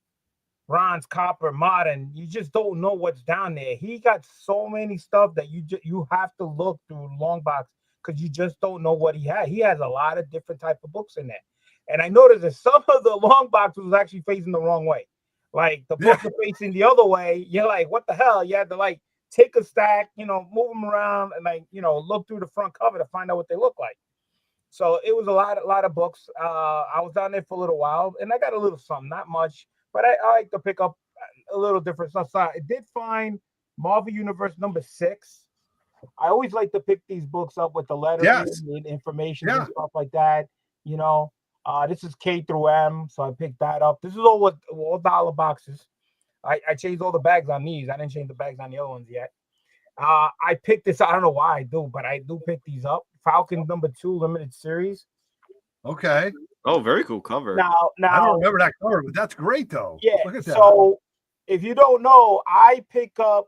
Bronze, copper, modern. You just don't know what's down there. He got so many stuff that you have to look through long box because you just don't know what he had. He has a lot of different type of books in there. And I noticed that some of the long boxes was actually facing the wrong way. Like the books are facing the other way. You're like, what the hell? You had to like take a stack, move them around and like, look through the front cover to find out what they look like. So it was a lot of books. I was down there for a little while and I got a little something, not much, but I like to pick up a little different stuff. So I did find Marvel Universe #6. I always like to pick these books up with the lettering and information and stuff like that. This is K through M, so I picked that up. This is all dollar boxes. I changed all the bags on these. I didn't change the bags on the other ones yet. I picked this. I don't know why I do, but I do pick these up. Falcon #2 limited series. Okay. Oh, very cool cover. Now I don't remember that cover, but that's great though. Yeah. Look at that. So if you don't know, I pick up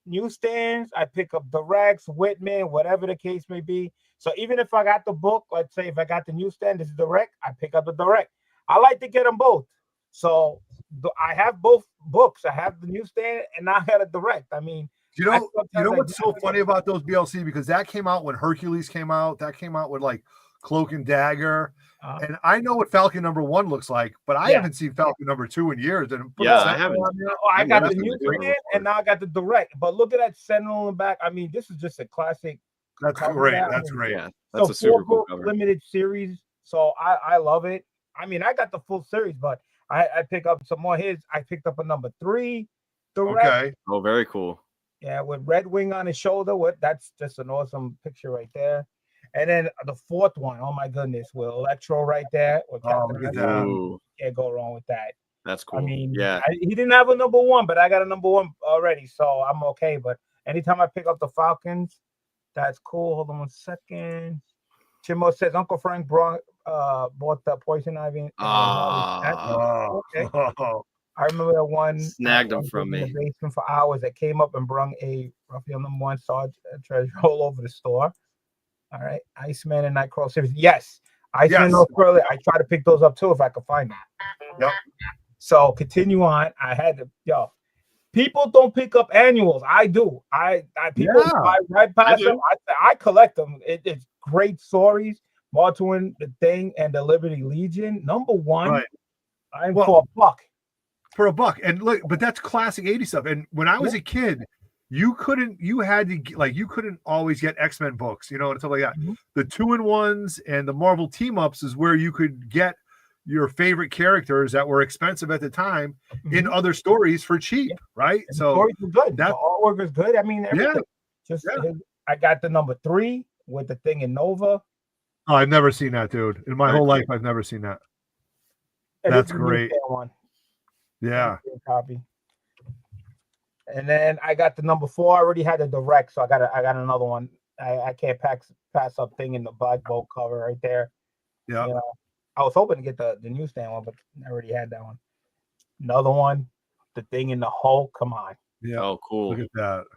newsstands, I pick up directs, Whitman, whatever the case may be. So even if I got the book, let's say if I got the newsstand, this is direct, I pick up the direct. I like to get them both. So I have both books. I have the newsstand and I had a direct. I mean, you know what's so funny about those BLC, because that came out when Hercules came out. That came out with like Cloak and Dagger. And I know what Falcon #1 looks like, but I haven't seen Falcon #2 in years. And I haven't. I got the newsstand and now I got the direct. But look at that Sentinel in the back. I mean, this is just a classic. That's great. That's great. Yeah, that's so a super cool cover. Limited series. So I love it. I mean, I got the full series, but I pick up some more his. I picked up a #3 direct. Okay. Oh, very cool. Yeah, with Red Wing on his shoulder. That's just an awesome picture right there. And then the 4th one, oh my goodness, with Electro right there. With look at that. Can't go wrong with that. That's cool. I mean, yeah, he didn't have a #1, but I got a #1 already, so I'm okay. But anytime I pick up the Falcons, that's cool. Hold on 1 second. Chimo says Uncle Frank bought the Poison Ivy. Okay. I remember that one. Snagged them from me. In the basement for hours. That came up and brung a Raphael #1 saw treasure all over the store. All right, Iceman and Nightcrawler series. Yes, Iceman and Nightcrawler. I try to pick those up too if I could find them. Yep. So continue on. I had to. People don't pick up annuals. I do. People buy right past them. I collect them. It's great stories. Martin, the Thing, and the Liberty Legion. #1. Right. I'm for $1. For $1. And look, but that's classic 80s stuff. And when I was a kid, you couldn't always get X-Men books, and stuff like that. Mm-hmm. The 2-in-1s and the Marvel team-ups is where you could get your favorite characters that were expensive at the time in other stories for cheap, right? And so the stories were good. The artwork was good. I mean, everything. I got the #3 with the Thing in Nova. Oh, I've never seen that, dude. In my whole life, I've never seen that. And that's great. One. Yeah. Copy. And then I got the #4. I already had the direct, so I got another one. I can't pass up Thing in the black bolt cover right there. Yeah. I was hoping to get the newsstand one, but I already had that one. Another one, the Thing in the Hulk. Come on. Yeah. Oh, cool. Look at that.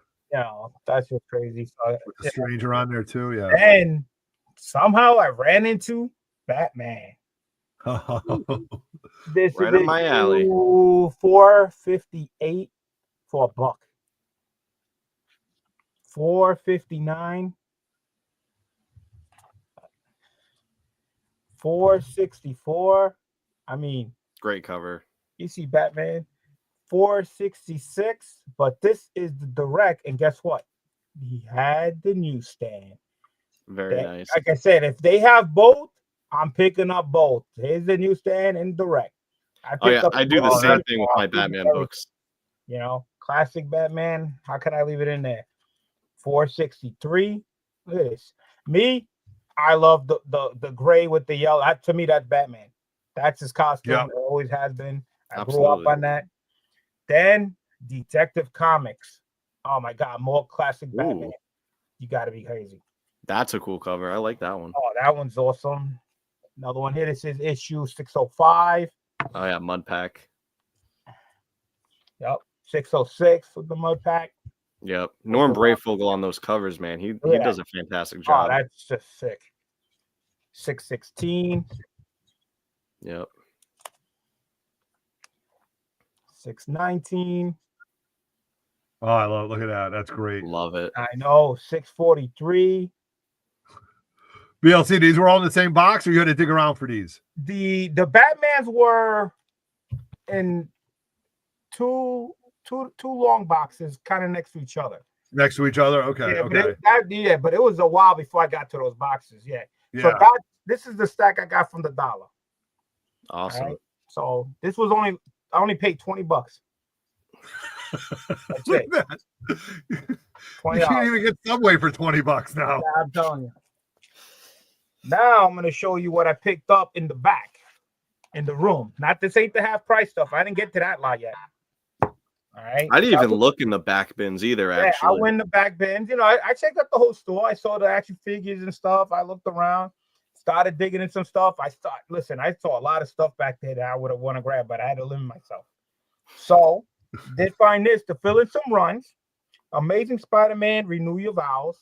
That's just crazy. So, with the Stranger on there too. Yeah. And somehow I ran into Batman. This right is up my alley. $4.58 for $1. $4.59. $4.64. I mean, great cover. You see Batman, $4.66, but this is the direct, and guess what? He had the newsstand. Very nice. Like I said, if they have both, I'm picking up both. Here's the newsstand and direct. I do the same thing with my Batman books. Classic Batman. How can I leave it in there? $4.63. Look at this. Me, I love the gray with the yellow. To me, that's Batman. That's his costume. Yeah. It always has been. I Absolutely. grew up on that. Then Detective Comics. Oh my God, more classic Batman. You got to be crazy. That's a cool cover. I like that one. Oh, that one's awesome. Another one here. This is issue 605. Oh yeah, Mud Pack. Yep, 606 with the Mud Pack. Yep, Norm Brayfogle on those covers, man. He does a fantastic job. Oh, that's just sick. 616. Yep. 619. Oh, I love. Look at that. That's great. Love it. I know. 643. BLC, these were all in the same box, or you had to dig around for these? The Batmans were in two long boxes, kind of next to each other. Next to each other? Okay. Yeah, Okay. but it was a while before I got to those boxes. Yeah. So this is the stack I got from the dollar. Awesome. Right? So this was I only paid $20. That's it. You can't even get Subway for $20 now. Yeah, I'm telling you. Now I'm gonna show you what I picked up in the back, in the room. Not this ain't the half price stuff. I didn't get to that lot yet. All right. I didn't even look in the back bins either. Yeah, Actually, I went in the back bins. You know, I checked out the whole store. I saw the action figures and stuff. I looked around, started digging in some stuff. I saw a lot of stuff back there that I would have want to grab, but I had to limit myself. So did find this to fill in some runs. Amazing Spider-Man, Renew Your Vows,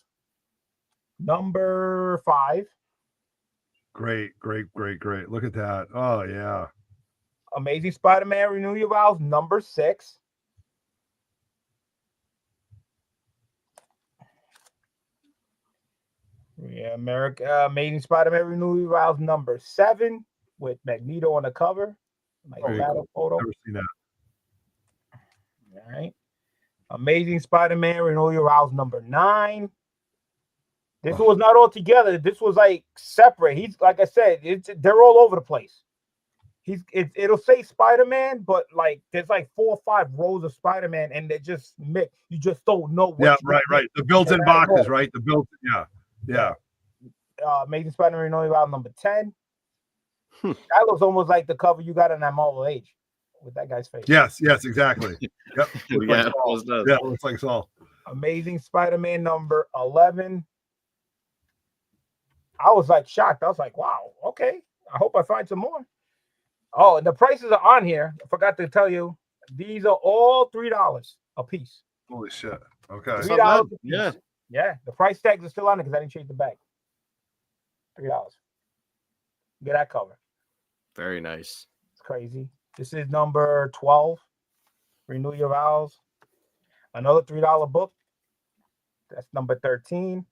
number 5. Great. Look at that. Oh, yeah. Amazing Spider-Man, Renew Your Vows, number 6. Yeah, Amazing Spider-Man, Renew Your Vows, number 7, with Magneto on the cover. Like battle photo. Never seen that. All right. Amazing Spider-Man, Renew Your Vows, number 9. This was not all together. This was like separate. He's like I said, they're all over the place. It'll say Spider-Man, but like there's like 4 or 5 rows of Spider-Man, and they just mix. You just don't know. Right. The built-in boxes, right? The built-in, yeah. Amazing Spider-Man, Renew Your Vows, number 10. That looks almost like the cover you got in that Marvel Age with that guy's face. Yes, exactly. Yep. Yeah, it looks like Saul. Amazing Spider-Man, number 11. I was like shocked. I was like, wow, okay. I hope I find some more. Oh, and the prices are on here. I forgot to tell you. These are all $3 a piece. Holy shit. Okay. $3 a piece. Yeah. Yeah. The price tags are still on it because I didn't change the bag. $3. Get that cover. Very nice. It's crazy. This is number 12. Renew Your Vows. Another $3 book. That's number 13.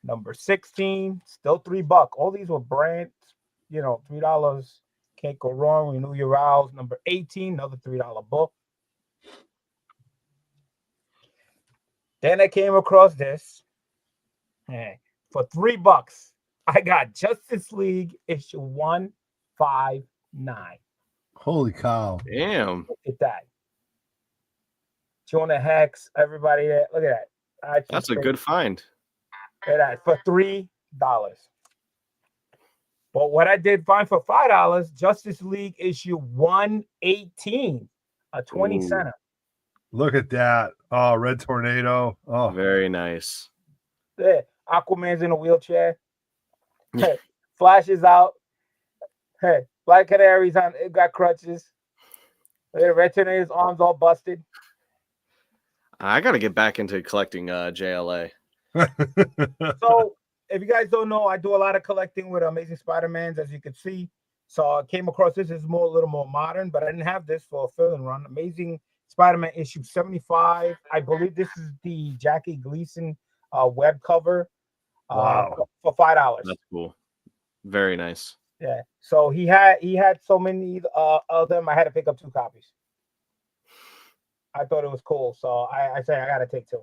Number 16, still $3. All these were brands, $3. Can't go wrong. Renew Your Vows. Number 18, another $3 book. Then I came across this. Hey, for $3, I got Justice League issue 159. Holy cow. Damn. Look at that. Jonah Hex, everybody there. Look at that. That's a good find. Look at that, for $3. But what I did find for $5, Justice League issue 118, a 20 center. Look at that. Oh, Red Tornado. Oh, very nice. There, Aquaman's in a wheelchair. Hey, Flash is out. Hey, Black Canary's on. It got crutches. Red Tornado's arms all busted. I got to get back into collecting JLA. So, if you guys don't know, I do a lot of collecting with Amazing Spider-Mans, as you can see. So I came across this. It's a little more modern, but I didn't have this for a fill-in run. Amazing Spider-Man issue 75. I believe this is the Jackie Gleason web cover. Wow. For $5. That's cool. Very nice. Yeah. So he had so many of them. I had to pick up 2 copies. I thought it was cool, so I said I got to take 2.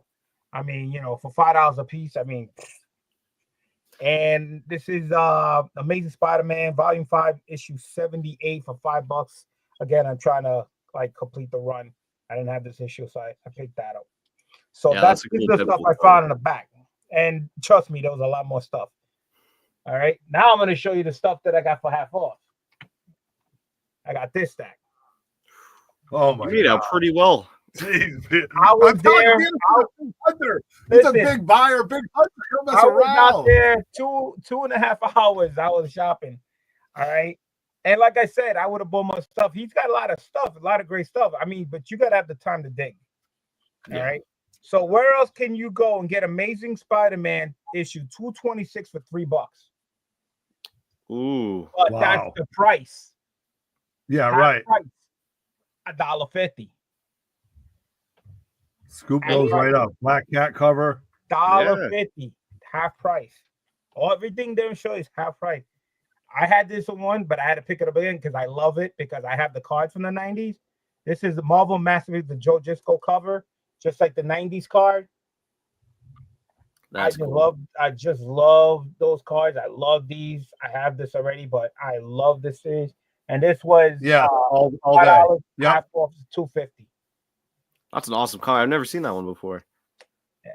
I mean, for $5 a piece. I mean, and this is Amazing Spider-Man Volume 5, issue 78 for $5. Again, I'm trying to complete the run. I didn't have this issue, so I picked that up. So that's the stuff I found in the back. And trust me, there was a lot more stuff. All right. Now I'm going to show you the stuff that I got for half off. I got this stack. Oh my God. You made out pretty well. Jeez, I was there. He's a big buyer, big hunter. He'll mess I was around. out there 2.5 hours. I was shopping. All right. And like I said, I would have bought more stuff. He's got a lot of stuff, a lot of great stuff. I mean, but you got to have the time to dig. All right. So where else can you go and get Amazing Spider-Man issue 226 for $3? Ooh. But Wow. that's the price. Yeah, That's right. Price. $1.50. Scoop those right up. Black Cat cover. $1.50, half price. Everything they show is half price. I had this one, but I had to pick it up again because I love it because I have the cards from the 90s. This is the Marvel Masterpiece, the Joe Disco cover, just like the 90s card. That's cool. I just love those cards. I love these. I have this already, but I love this series. And this was all day. $5, Yep. half off $2.50. That's an awesome card. I've never seen that one before. Yeah.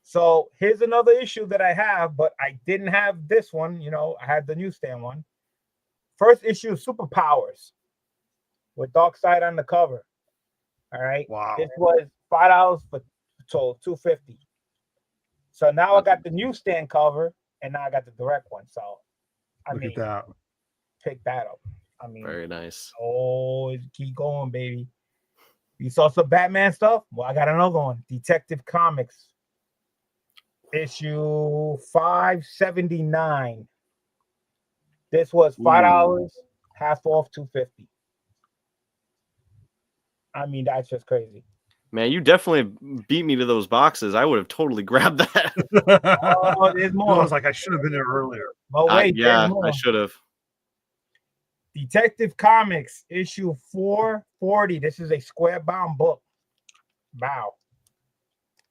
So here's another issue that I have, but I didn't have this one. You know, I had the newsstand one. First issue of Superpowers with Darkseid on the cover. All right. Wow. This was $5 for $2.50. So now I got the newsstand cover, and now I got the direct one. So Look at that. Pick that up. I mean, Very nice. Oh, keep going, baby. You saw some Batman stuff? Well, I got another one. Detective Comics, issue 579. This was $5, half off $2.50. I mean, that's just crazy. Man, you definitely beat me to those boxes. I would have totally grabbed that. Oh, there's more. I was like, I should have been there earlier. But wait, yeah, I should have. Detective Comics, issue 440. This is a square bound book. Wow.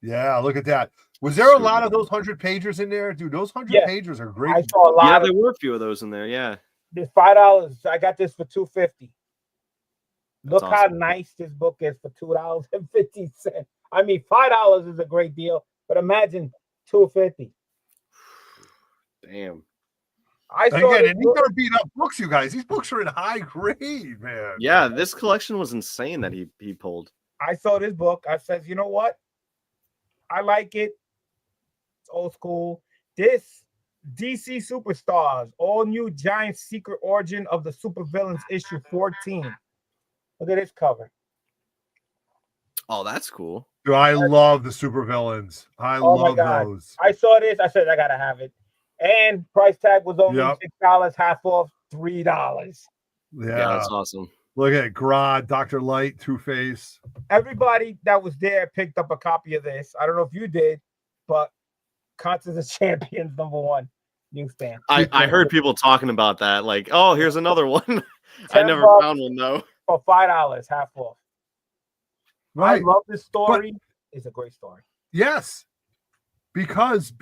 Yeah, look at that. Was there a lot of those 100 pagers in there? Dude, those 100 pagers are great. I saw a lot. Yeah, there were a few of those in there. Yeah. There's $5. I got this for $2.50. Look awesome. how nice this book is for $2.50. I mean, $5 is a great deal, but imagine $2.50. Damn. I saw again, and these are beat up books, you guys. These books are in high grade, man. Yeah, this collection was insane that he pulled. I saw this book. I said, you know what? I like it. It's old school. This DC Superstars, all new giant secret origin of the supervillains, issue 14. Look at this cover. Oh, that's cool. Dude, I love the supervillains. I love those. I saw this. I said, I got to have it. And price tag was only $6, half off $3. Yeah, that's awesome. Look at Grodd, Dr. Light, Two-Face. Everybody that was there picked up a copy of this. I don't know if you did, but Contest of Champions #1 newsstand. I heard people talking about that. Like, oh, here's another one. I never found one though. For $5, half off. Right. I love this story. It's a great story. Yes. Because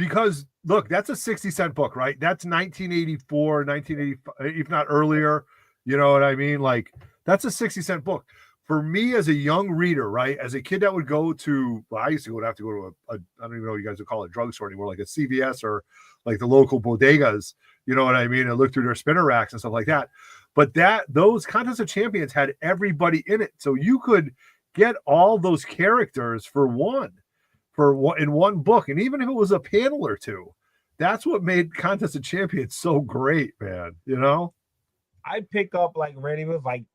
look, that's a 60-cent book, right? That's 1984, 1985, if not earlier. You know what I mean? Like, that's a 60-cent book. For me as a young reader, right? As a kid that would go to, well, I used to have to go to I don't even know what you guys would call it, a drugstore anymore, like a CVS or like the local bodegas, you know what I mean? And look through their spinner racks and stuff like that. But those Contest of Champions had everybody in it. So you could get all those characters in one book. And even if it was a panel or two, that's what made Contest of Champions so great, man. You know? I pick up like like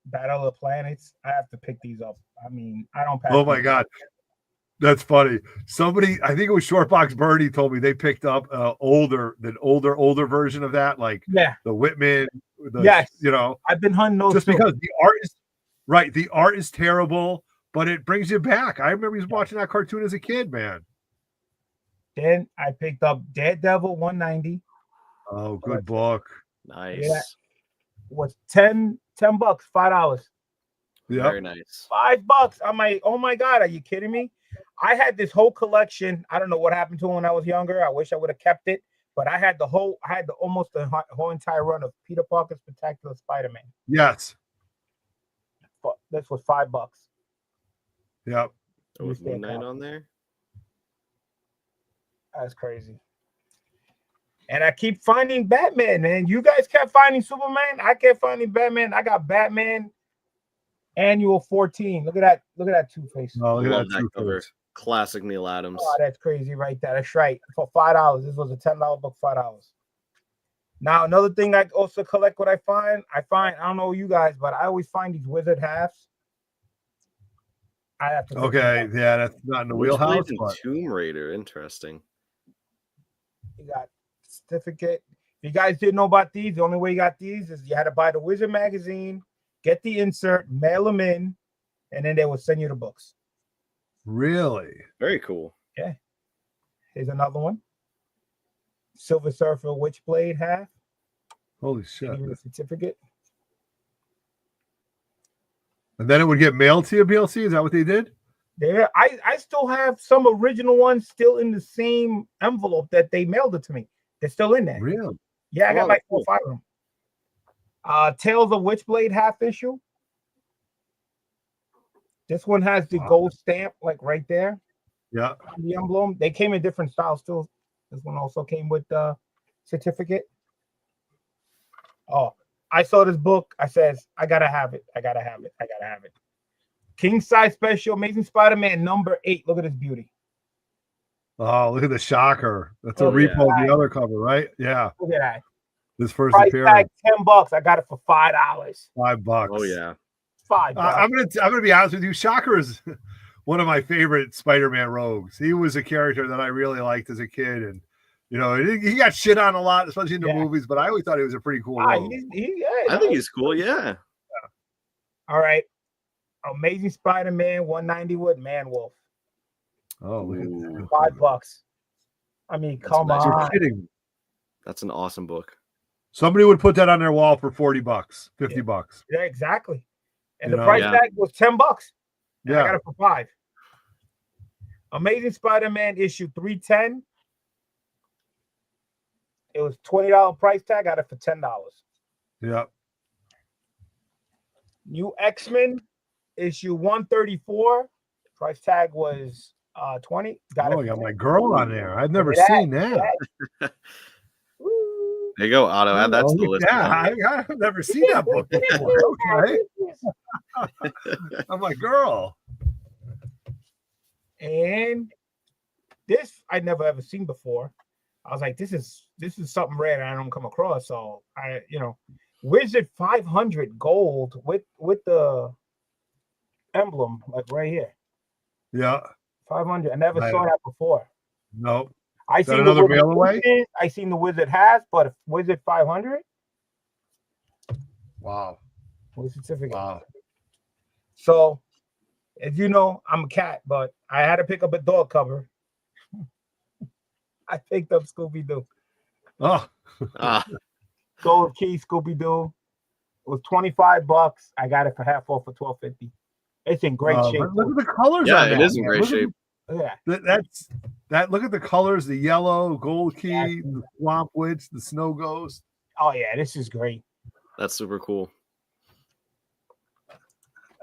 Battle of the Planets. I have to pick these up. I mean, I don't pass. Oh my God. That's funny. Somebody, I think it was Shortbox Birdie, told me they picked up older version of that, like the Whitman. You know, I've been hunting those just because the art is right. The art is terrible, but it brings you back. I remember watching that cartoon as a kid, man. Then I picked up Daredevil 190. Oh, good book. Nice. Yeah. Was $10, $5. Yeah. Very nice. $5. I'm like, oh my God, are you kidding me? I had this whole collection. I don't know what happened to it when I was younger. I wish I would have kept it, but I had almost the whole entire run of Peter Parker's Spectacular Spider-Man. Yes. But this was $5. Yep. There was Moon Knight on there. That's crazy. And I keep finding Batman, man. You guys kept finding Superman. I kept finding Batman. I got Batman Annual 14. Look at that Two-Face. Oh, look at that cover. Classic Neil Adams. Oh, that's crazy right there. That's right. For $5. This was a $10 book, $5. Now, another thing I also collect what I find, I don't know you guys, but I always find these wizard halves. I have to. Okay, yeah, that's not in the wheelhouse. Tomb Raider, interesting. You got certificate. If you guys didn't know about these, the only way you got these is you had to buy the Wizard magazine, get the insert, mail them in, and then they would send you the books. Really? Very cool. Yeah. Here's another one. Silver Surfer Witchblade half. Holy They shit! give you a certificate. And then it would get mailed to you, BLC. Is that what they did? There, I still have some original ones still in the same envelope that they mailed it to me. They're still in there. Really? Yeah, I got Wow, like cool. 4 or 5 of them. Tales of Witchblade half issue. This one has the gold stamp, like right there. Yeah. The emblem. They came in different styles too. This one also came with the certificate. Oh, I saw this book. I says, I gotta have it. I gotta have it. I gotta have it. King size special, Amazing Spider-Man number 8. Look at this beauty. Oh, look at the shocker. That's a Oh, repo yeah. of the other cover, right? Yeah. Look at that. This first Price appearance. tag $10. I got it for $5. $5. Oh yeah. $5. I'm gonna be honest with you. Shocker is one of my favorite Spider-Man rogues. He was a character that I really liked as a kid, and you know, he got shit on a lot, especially in the movies. But I always thought he was a pretty cool rogue. I think he's cool. Yeah. All right. Amazing Spider-Man 190 with Man Wolf. Oh, look at that. $5. I mean, come nice. on. You're kidding. That's an awesome book. Somebody would put that on their wall for $40, $50. Yeah, exactly. And You the know? price Yeah. tag was $10. And I Yeah. got it for $5. Amazing Spider-Man issue 310. It was $20 price tag. Got it for $10. Yeah. New X-Men issue 134. Price tag was 20. Got Oh, it. I got my girl on there. I've never Look at that. seen that. Woo. There you go, Otto. Add that to the list. Yeah, I've never seen that book before. Okay. I'm like, girl. And this I never ever seen before. I was like, this is something rare that I don't come across. So I, Wizard 500 gold with the emblem like right here. Yeah. 500. I never Right. saw that before. Nope. I Got seen another the Wizard mail away? Edition, I seen the Wizard has, but Wizard 500 Wow. with certificate. Wow. So, as you know, I'm a cat, but I had to pick up a dog cover. I picked up Scooby Doo. Oh. Ah, Gold key Scooby Doo. It was $25. I got it for half off for $12.50. It's in great shape. Look at the colors. yeah, on it that, is in man. great Look at shape. Yeah. Look at the colors, the yellow, gold key, the swamp witch, the snow ghost. Oh yeah, this is great. That's super cool.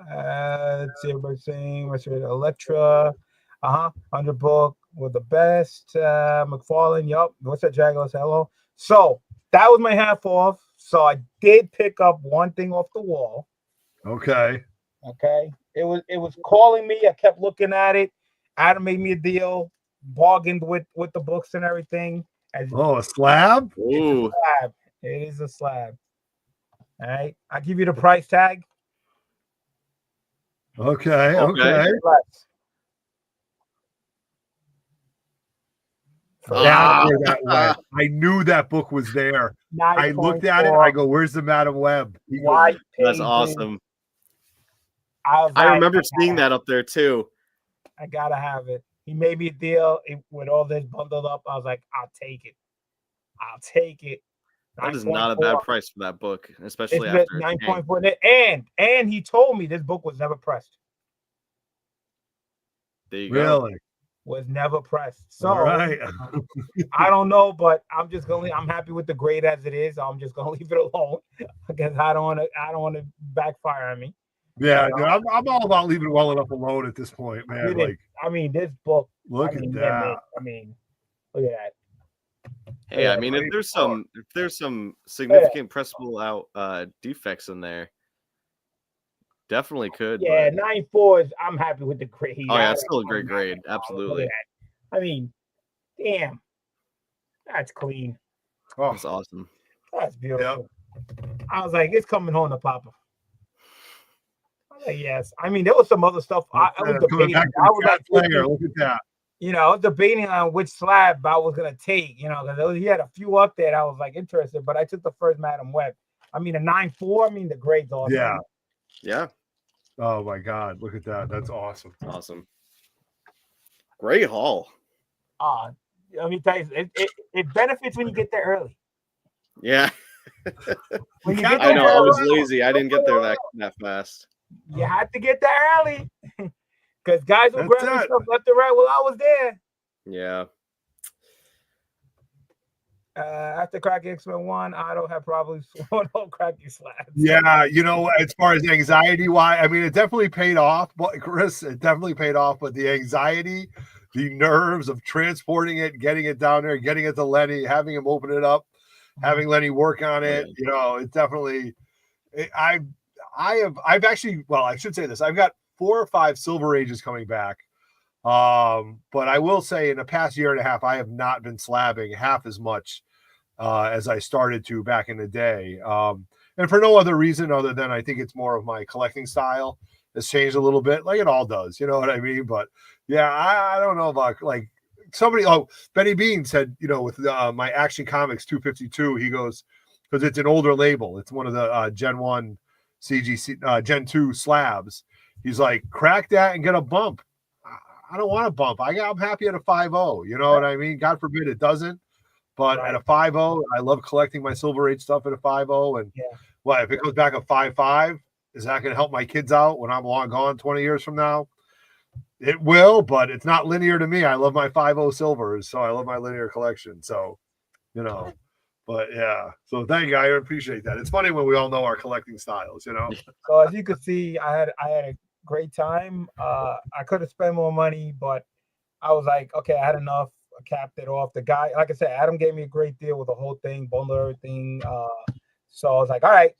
Let's see everybody saying what's it? Electra. 100 book with the best. McFarlane. Yup. What's that, Jaguars? Hello. So that was my half off. So I did pick up one thing off the wall. Okay. Okay. It was calling me. I kept looking at it. Adam made me a deal, bargained with the books and everything. Oh, a slab? Ooh. Slab. It is a slab. All right. I'll give you the price tag. Okay. Okay. Less. That's where that went. I knew that book was there. I looked at it. I go, "Where's the Madam Web?" He goes, White That's pages. awesome. I I remember seeing that up there too. I gotta have it. He made me a deal with all this bundled up. I was like, I'll take it. I'll take it. That is not a bad price for that book, especially It's after 9.4. And he told me this book was never pressed. There you go. Really? Was never pressed. So All right. I don't know, but I'm happy with the grade as it is. I'm just gonna leave it alone because I don't want to backfire on me. Yeah, dude, I'm all about leaving it well enough alone at this point, man. Like, I mean, this book. look at that. I mean, look at that. Hey, I mean, if there's some significant pressable out defects in there, definitely could. Yeah, but... 9.4 is. I'm happy with the grade. Oh yeah, it's still a great grade. Absolutely. Look at that. I mean, damn, that's clean. Oh, That's awesome. That's beautiful. I was like, it's coming home to Papa. I was like, yes. I mean, there was some other stuff. I was coming debating. back to I the was cat like, player. Look at that. I was debating on which slab I was gonna take. Because he had a few up there that I was like interested, but I took the first Madam Web. I mean, a 9.4. I mean, the grade's awesome. Yeah. Yeah. Oh my God, look at that. That's awesome. Awesome. Great haul. Let me tell you, it benefits when you get there early. Yeah. When you I get I there know. I was early, lazy. I didn't get there that fast. you had to get there early because guys were That's grabbing it. stuff left and right while I was there. Yeah. After Cracky X-Men 1, Otto had probably sworn on Cracky Slabs. Yeah, you know, as far as anxiety, why? I mean, it definitely paid off, but Chris, it definitely paid off. But the anxiety, the nerves of transporting it, getting it down there, getting it to Lenny, having him open it up, having Lenny work on it, you know, it definitely. I've actually, well, I should say this. I've got 4 or 5 Silver Ages coming back. But I will say in the past year and a half, I have not been slabbing half as much as I started to back in the day. And for no other reason other than I think it's more of my collecting style has changed a little bit, like it all does, you know what I mean? But yeah, I don't know about like somebody. Oh, Benny Bean said, you know, with my Action Comics 252, he goes, because it's an older label, it's one of the Gen 1 CGC, Gen 2 slabs. He's like, crack that and get a bump. I don't want a bump. I'm happy at a 5.0. You know what I mean? God forbid it doesn't. But at a 5.0, I love collecting my Silver Age stuff at a 5.0. And well, if it comes back a 5.5, is that going to help my kids out when I'm long gone 20 years from now? It will, but it's not linear to me. I love my 5.0 silvers, so I love my linear collection. So, you know, but yeah. So thank you. I appreciate that. It's funny when we all know our collecting styles, you know. So as you can see, I had a great time. I could have spent more money, but I was like, okay, I had enough. I capped it off. The guy, like I said, Adam gave me a great deal with the whole thing, bundle everything. So I was like, all right.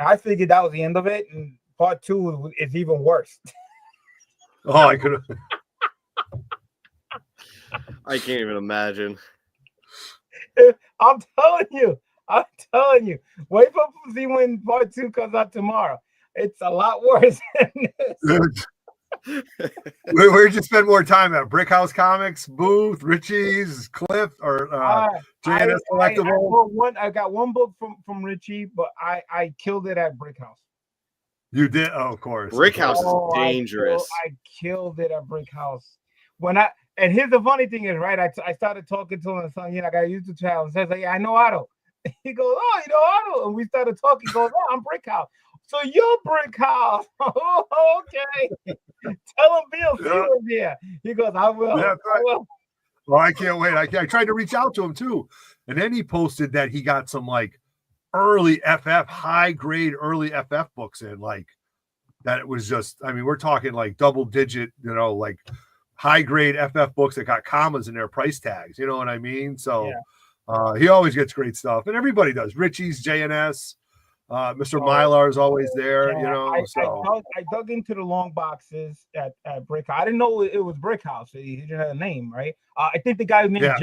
And I figured that was the end of it, and part 2 is even worse. Oh, I could have. I can't even imagine. I'm telling you. Wait for see when part 2 comes out tomorrow. It's a lot worse than this. Where'd you spend more time at? Brickhouse Comics, Booth, Richie's, Cliff, or JNS Collectible? I got one book from Richie, but I killed it at Brickhouse. You did? Oh, of course. Brickhouse is dangerous. I killed it at Brickhouse. And here's the funny thing is, right? I started talking to him and saying, I got a YouTube channel. And says, I know Otto. He goes, oh, you know Otto. And we started talking. He goes, oh, I'm Brickhouse. So you're Brickhouse. Oh, okay. Tell him Bill C was here. He goes, I will. Yeah, I will. Well, I can't wait. I tried to reach out to him too. And then he posted that he got some like early FF, high grade early FF books in, like that. It was just, I mean, we're talking like double digit, like high grade FF books that got commas in their price tags. You know what I mean? So he always gets great stuff, and everybody does. Richie's, JNS, Mr. Mylar is always there. I dug into the long boxes at Brick House. I didn't know it was Brick House. He didn't have a name, right? I think the guy was named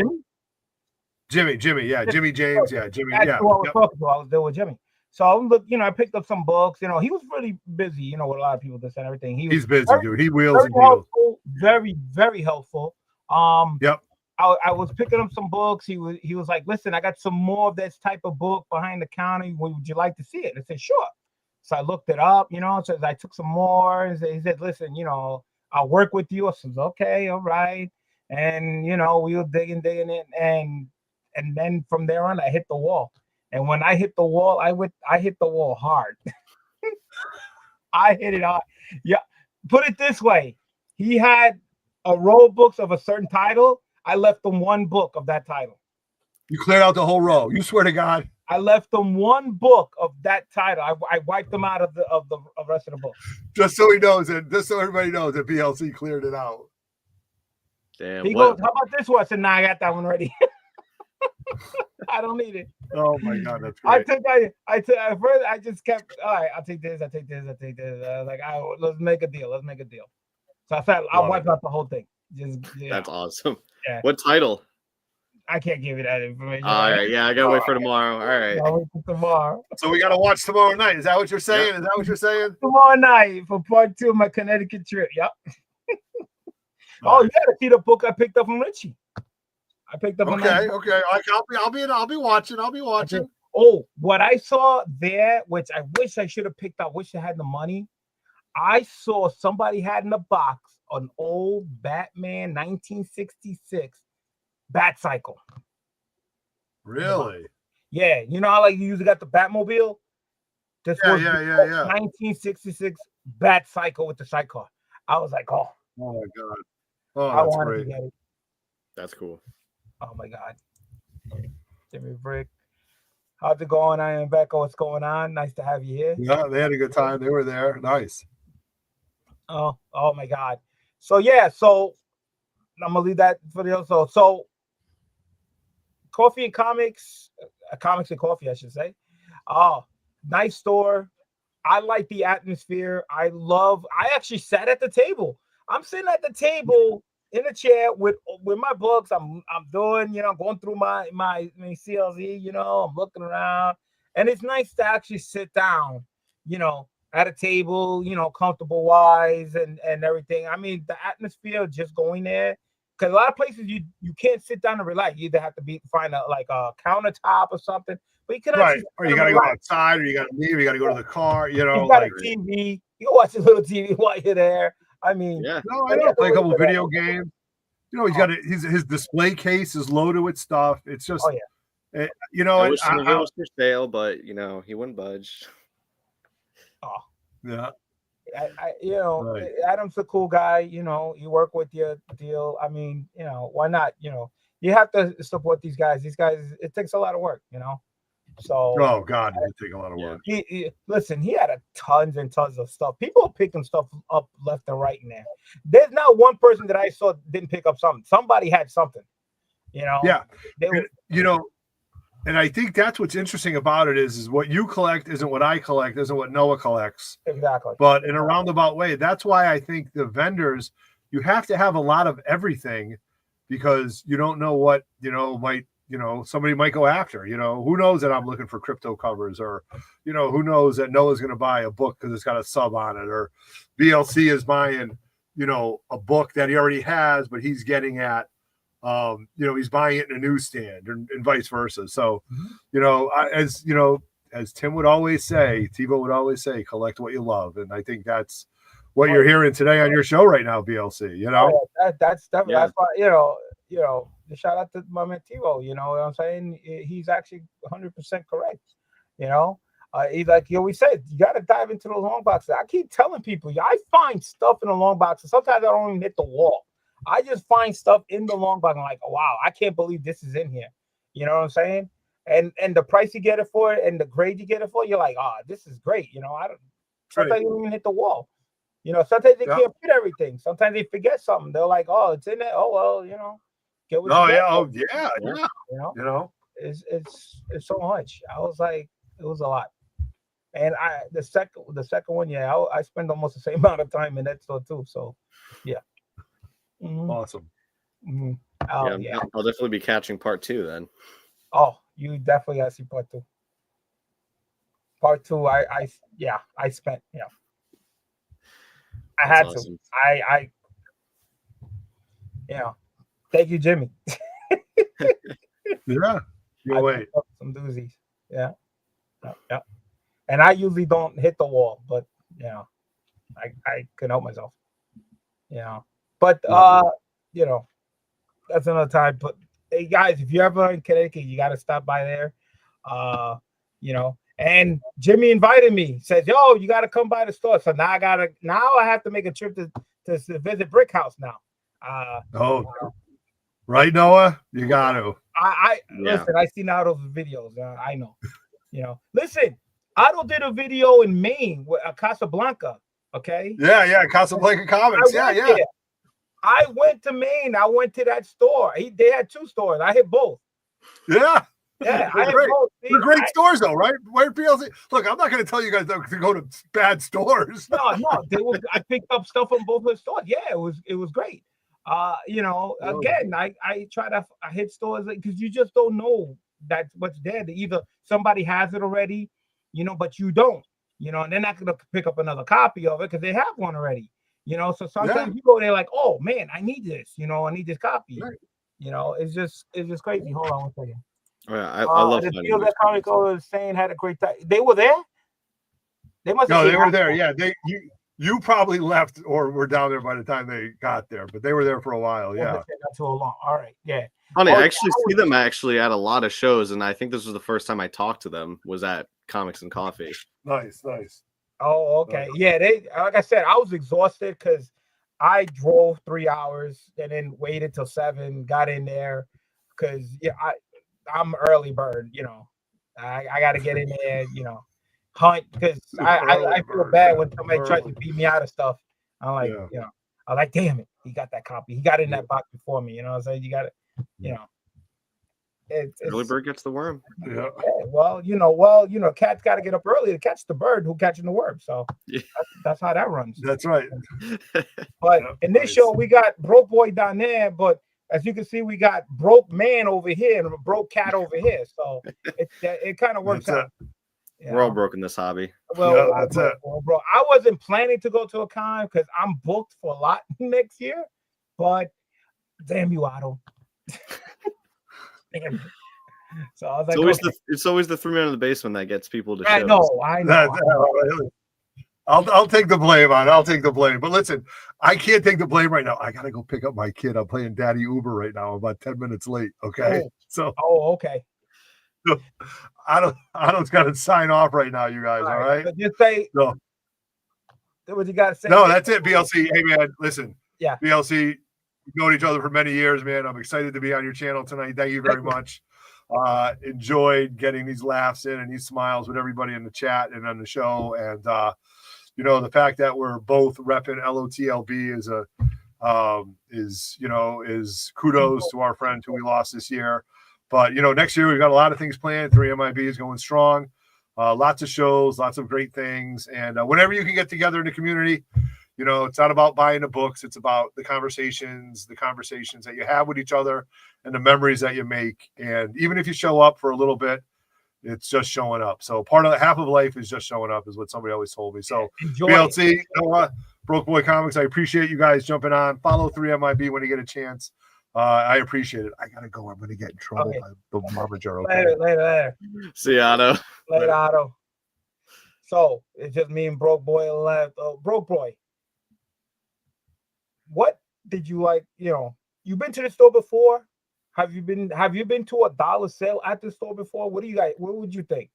Jimmy. Jimmy, yeah, Jimmy James, yeah, Jimmy, That's yeah. who I was talking to. I was there with Jimmy. So I picked up some books. He was really busy. With a lot of people this and everything. He's busy, dude. He wheels very and deals. Helpful, very, very helpful. Yep. I was picking up some books. He was like, listen, I got some more of this type of book behind the counter. Would you like to see it? I said, sure. So I looked it up, so I took some more. He said, listen, I'll work with you. I said, okay, all right. And, we were digging it. And then from there on, I hit the wall. And when I hit the wall, I hit the wall hard. I hit it hard. Yeah. Put it this way. He had a row of books of a certain title. I left them one book of that title. You cleared out the whole row. You swear to God. I left them one book of that title. I wiped them out of the rest of the books. Just so he knows it. Just so everybody knows that BLC cleared it out. Damn. He goes, how about this one? I said, I got that one ready. I don't need it. Oh my God, that's great. At first I just kept, all right, I'll take this. I was like, let's make a deal. So I said, I'll wipe out the whole thing. That's awesome. Yeah. What title? I can't give you that information. All right, yeah, I gotta wait for tomorrow. All right. I'll wait for tomorrow. So we gotta watch tomorrow night. Is that what you're saying? Yep. Is that what you're saying? Tomorrow night for part 2 of my Connecticut trip. Yep. You gotta see the book I picked up from Richie. I picked up. Okay. I'll be watching. Oh, what I saw there, which I wish I should have picked up. Wish I had the money. I saw somebody had in a box an old Batman 1966 Bat Cycle. Really? Yeah, you know how like you usually got the Batmobile. This Yeah, was yeah, the yeah, yeah. 1966 Bat Cycle with the sidecar. I was like, oh, Oh my god. Oh, I that's wanted great. to get it. That's cool. Oh my god, Jimmy Brick, how's it going? I am Becca. What's going on? Nice to have you here. Yeah, they had a good time. They were there. Nice. Oh my god. So yeah, so I'm gonna leave that for the other. So coffee and comics, comics and coffee, I should say. Oh, nice store. I like the atmosphere. I actually sat at the table. I'm sitting at the table in a chair with my books. I'm doing, going through my CLZ, I'm looking around. And it's nice to actually sit down, at a table, comfortable wise and everything. I mean, the atmosphere just going there. Because a lot of places you can't sit down and relax. You either have to find a countertop or something. But you can Right. actually Or you got to go outside, or you got to leave, you got to go to the car, you got like. a TV. You can watch a little TV while you're there. I mean, Yeah. No, I know. Play a couple video games. He's got his display case is loaded with stuff. It's just, I I wish some of it was for sale, but he wouldn't budge. Oh, yeah. Right. Adam's a cool guy. You work with your deal. I mean, why not? You have to support these guys. These guys, it takes a lot of work. So. Oh God, it take a lot of work. Listen. He had tons and tons of stuff. People are picking stuff up left and right in there. There's not one person that I saw didn't pick up something. Somebody had something. Yeah. And I think that's what's interesting about it is what you collect isn't what I collect, isn't what Noah collects. Exactly. But in a roundabout way, that's why I think the vendors, you have to have a lot of everything, because you don't know what, might, somebody might go after, who knows that I'm looking for crypto covers, or, who knows that Noah's going to buy a book because it's got a sub on it, or BLC is buying, a book that he already has, but he's getting at, he's buying it in a newsstand, and vice versa. So, as Tim would always say, Tebow would always say, collect what you love. And I think that's what you're hearing today on your show right now, BLC, that's definitely, that's why, shout out to my man Tebow, you know what I'm saying? He's actually 100% correct. He's like he always said, you got to dive into those long boxes. I keep telling people, I find stuff in the long boxes. Sometimes I don't even hit the wall. I just find stuff in the long box. I'm like, oh, wow, I can't believe this is in here. You know what I'm saying? And the price you get it for, and the grade you get it for, you're like, this is great. Sometimes you don't even hit the wall. Sometimes they can't fit everything. Sometimes they forget something. They're like, oh, it's in there. Oh well, get what you get. It's so much. I was like, it was a lot. And the second one, I spent almost the same amount of time in that store too. So yeah. Mm-hmm. Awesome. Mm-hmm. I'll definitely be catching part 2 then. Oh, you definitely got to see part 2. Part 2, I spent, I had awesome. To. Thank you, Jimmy. Yeah. Wait. Some doozies. Yeah. And I usually don't hit the wall, but I can help myself. But that's another time. But hey guys, if you're ever in Connecticut, you gotta stop by there. And Jimmy invited me, says, yo, you gotta come by the store. So now I have to make a trip to visit Brick House now. Right, Noah? You gotta. Listen, I see now those videos. I know. Listen, Otto did a video in Maine with Casablanca. Okay. Yeah, Casablanca Comics. Yeah. I went to Maine. I went to that store. They had 2 stores. I hit both. Yeah. Yeah, I hit both. They're great stores, though, right? Where PLC? Look, I'm not going to tell you guys to go to bad stores. No. I picked up stuff from both of the stores. Yeah, it was great. Again, I try to hit stores because you just don't know that's what's there. Either somebody has it already, but you don't. And they're not going to pick up another copy of it because they have one already. So sometimes you go there like, oh man, I need this. I need this copy. Right. It's just crazy. Hold on one second. Yeah, I love the deal that Comic was saying had a great time. They were there. They were there. Yeah, you probably left or were down there by the time they got there, but they were there for a while. Yeah, not too long. All right. Yeah. Funny, Oh, I yeah, actually see them actually at a lot of shows, and I think this was the first time I talked to them was at Comics and Coffee. Nice. Oh, okay. Yeah, they like I said, I was exhausted because I drove 3 hours and then waited till 7, got in there because I'm early bird, I got to get in there, hunt because I feel bad when somebody tries to beat me out of stuff. I'm like, I'm like, damn it, he got that copy. He got in that box before me. You know what I'm saying? You got it, you know. Early bird gets the worm. Yeah. Cat's got to get up early to catch the bird who catching the worm. So that's how that runs. That's right. But in this show, we got Broke Boy down there, but as you can see, we got Broke Man over here and a Broke Cat over here. So it kind of works out. We're all broke in this hobby. Well, that's it. Bro, I wasn't planning to go to a con because I'm booked for a lot next year, but damn you, Otto. Damn. So I was like, it's always the 3 men in the basement that gets people to show. I know. I'll take the blame on it. I'll take the blame. But listen, I can't take the blame right now. I gotta go pick up my kid. I'm playing Daddy Uber right now. I'm about 10 minutes late. Okay. Okay. So Otto's got to sign off right now, you guys. All right. So just say no. What you got to say. No, that's it. BLC. Hey man, listen. Yeah. BLC. We've known each other for many years, man. I'm excited to be on your channel tonight. Thank you very much. Enjoyed getting these laughs in and these smiles with everybody in the chat and on the show. And the fact that we're both repping LOTLB is kudos to our friend who we lost this year. But next year we've got a lot of things planned. 3MIB is going strong. Lots of shows, lots of great things. And whenever you can get together in the community, it's not about buying the books. It's about the conversations that you have with each other and the memories that you make. And even if you show up for a little bit, it's just showing up. So half of life is just showing up is what somebody always told me. So enjoy BLC, Broke Boy Comics, I appreciate you guys jumping on. Follow 3MIB when you get a chance. I appreciate it. I got to go. I'm going to get in trouble by the Marmager. Okay? Later. See you, Otto. Later, Otto. So it's just me and Broke Boy left. Broke Boy, what did you like? You've been to the store before. Have you been to a dollar sale at the store before? What would you think?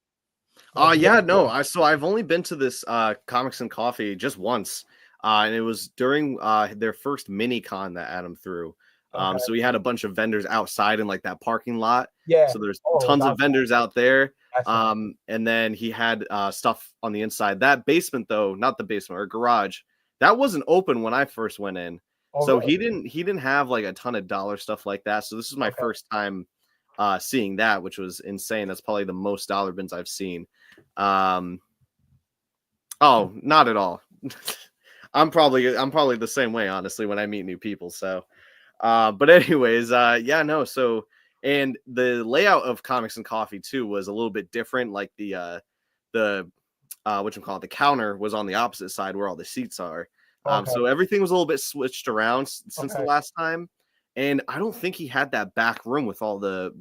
So I've only been to this Comics and Coffee just once. And it was during their first mini con that Adam threw. Okay. So we had a bunch of vendors outside in like that parking lot. Yeah. So there's tons of vendors out there. And then he had stuff on the inside. That basement though, not the basement or garage, that wasn't open when I first went in. So really? he didn't have like a ton of dollar stuff like that. So this is my first time seeing that, which was insane. That's probably the most dollar bins I've seen. Not at all. I'm probably the same way, honestly, when I meet new people. So, but anyways, So, and the layout of Comics and Coffee too was a little bit different. Like the counter was on the opposite side where all the seats are. So everything was a little bit switched around since the last time. And I don't think he had that back room with all the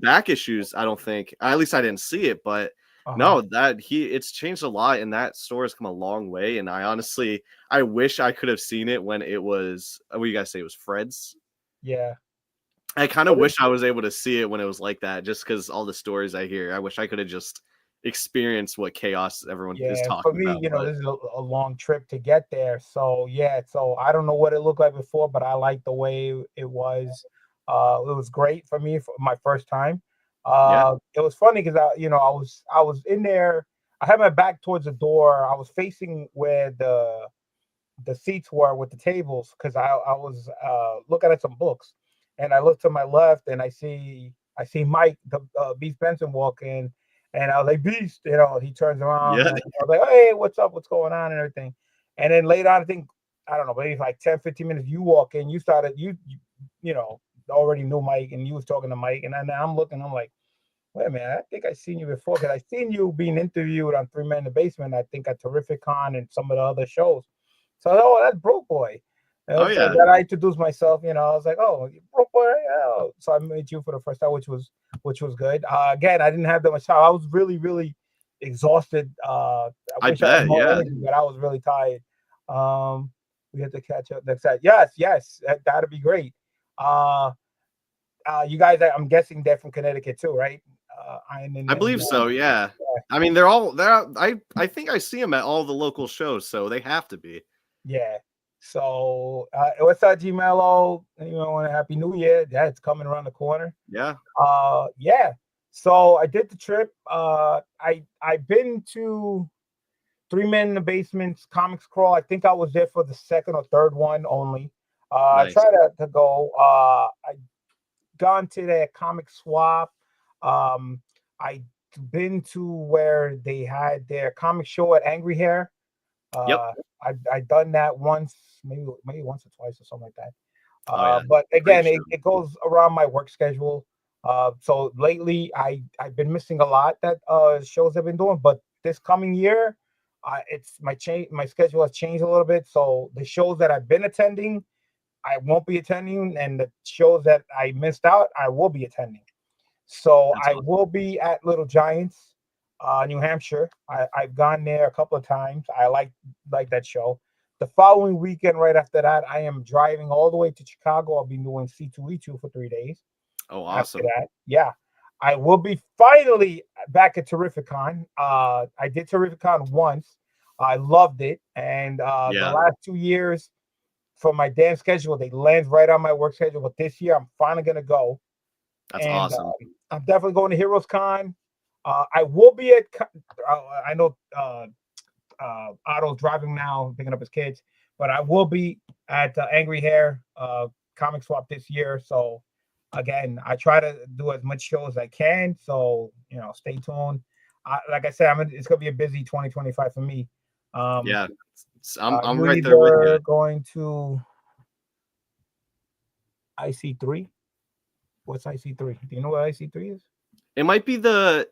back issues. I don't think, at least I didn't see it, but no, it's changed a lot and that store has come a long way. And I wish I could have seen it when it was, what do you guys say? It was Fred's. Yeah. I kind of wish I was able to see it when it was like that, just because all the stories I hear, I wish I could have just experienced what chaos everyone is talking about. For me, this is a long trip to get there. So I don't know what it looked like before, but I like the way it was. It was great for me for my first time. It was funny because I was in there. I had my back towards the door. I was facing where the seats were with the tables because I was looking at some books, and I looked to my left and I see Mike, the Beast Benson, walk in. And I was like, Beast, he turns around. And I was like, hey, what's up? What's going on? And everything. And then later on, I don't know, maybe like 10, 15 minutes, you walk in, you started, you already knew Mike and you was talking to Mike. And I'm looking, I'm like, wait a minute, I think I seen you before because I seen you being interviewed on 3 Men in the Basement, I think at Terrific Con and some of the other shows. So, that's Broke Boy. So then I introduced myself, I was like, oh, Broke Boy. Oh. So I met you for the first time, which was good. Again, I didn't have that much time. I was really, really exhausted. I bet, energy, but I was really tired. We had to catch up next time. Yes, that'd be great. you guys, I'm guessing they're from Connecticut too, right? I believe so. Yeah. I mean, I think I see them at all the local shows, so they have to be. Yeah. So, what's up, G Mello? Anyone want a happy new year? That's coming around the corner. Yeah. Yeah. So I did the trip. I've been to Three Men in the Basement's Comics Crawl. I think I was there for the second or third one only. Nice. I tried to go. I gone to their comic swap. I been to where they had their comic show at Angry Hair. Yep. I done that once, maybe once or twice or something like that. Yeah. But again, Great show. it goes around my work schedule. So lately I've been missing a lot that shows I've been doing, but this coming year, it's my schedule has changed a little bit. So the shows that I've been attending, I won't be attending, and the shows that I missed out, I will be attending. So That's I awesome. will be at Little Giants, New Hampshire. I've gone there a couple of times. I like that show. The following weekend, right after that, I am driving all the way to Chicago. I'll be doing C2E2 for 3 days. Oh, After awesome. that, yeah, I will be finally back at Terrificon. I did Terrificon once. I loved it, and the Yeah. last 2 years for my damn schedule, they land right on my work schedule. But this year, I'm finally gonna go, That's and awesome. I'm definitely going to Heroes Con. I will be at. I know Otto's driving now, picking up his kids, but I will be at Angry Hair Comic Swap this year. So again, I try to do as much shows as I can. So stay tuned. Like I said, it's gonna be a busy 2025 for me. Yeah. I'm You right there with you. either going to IC3. What's IC3? Do you know what IC3 is? It might be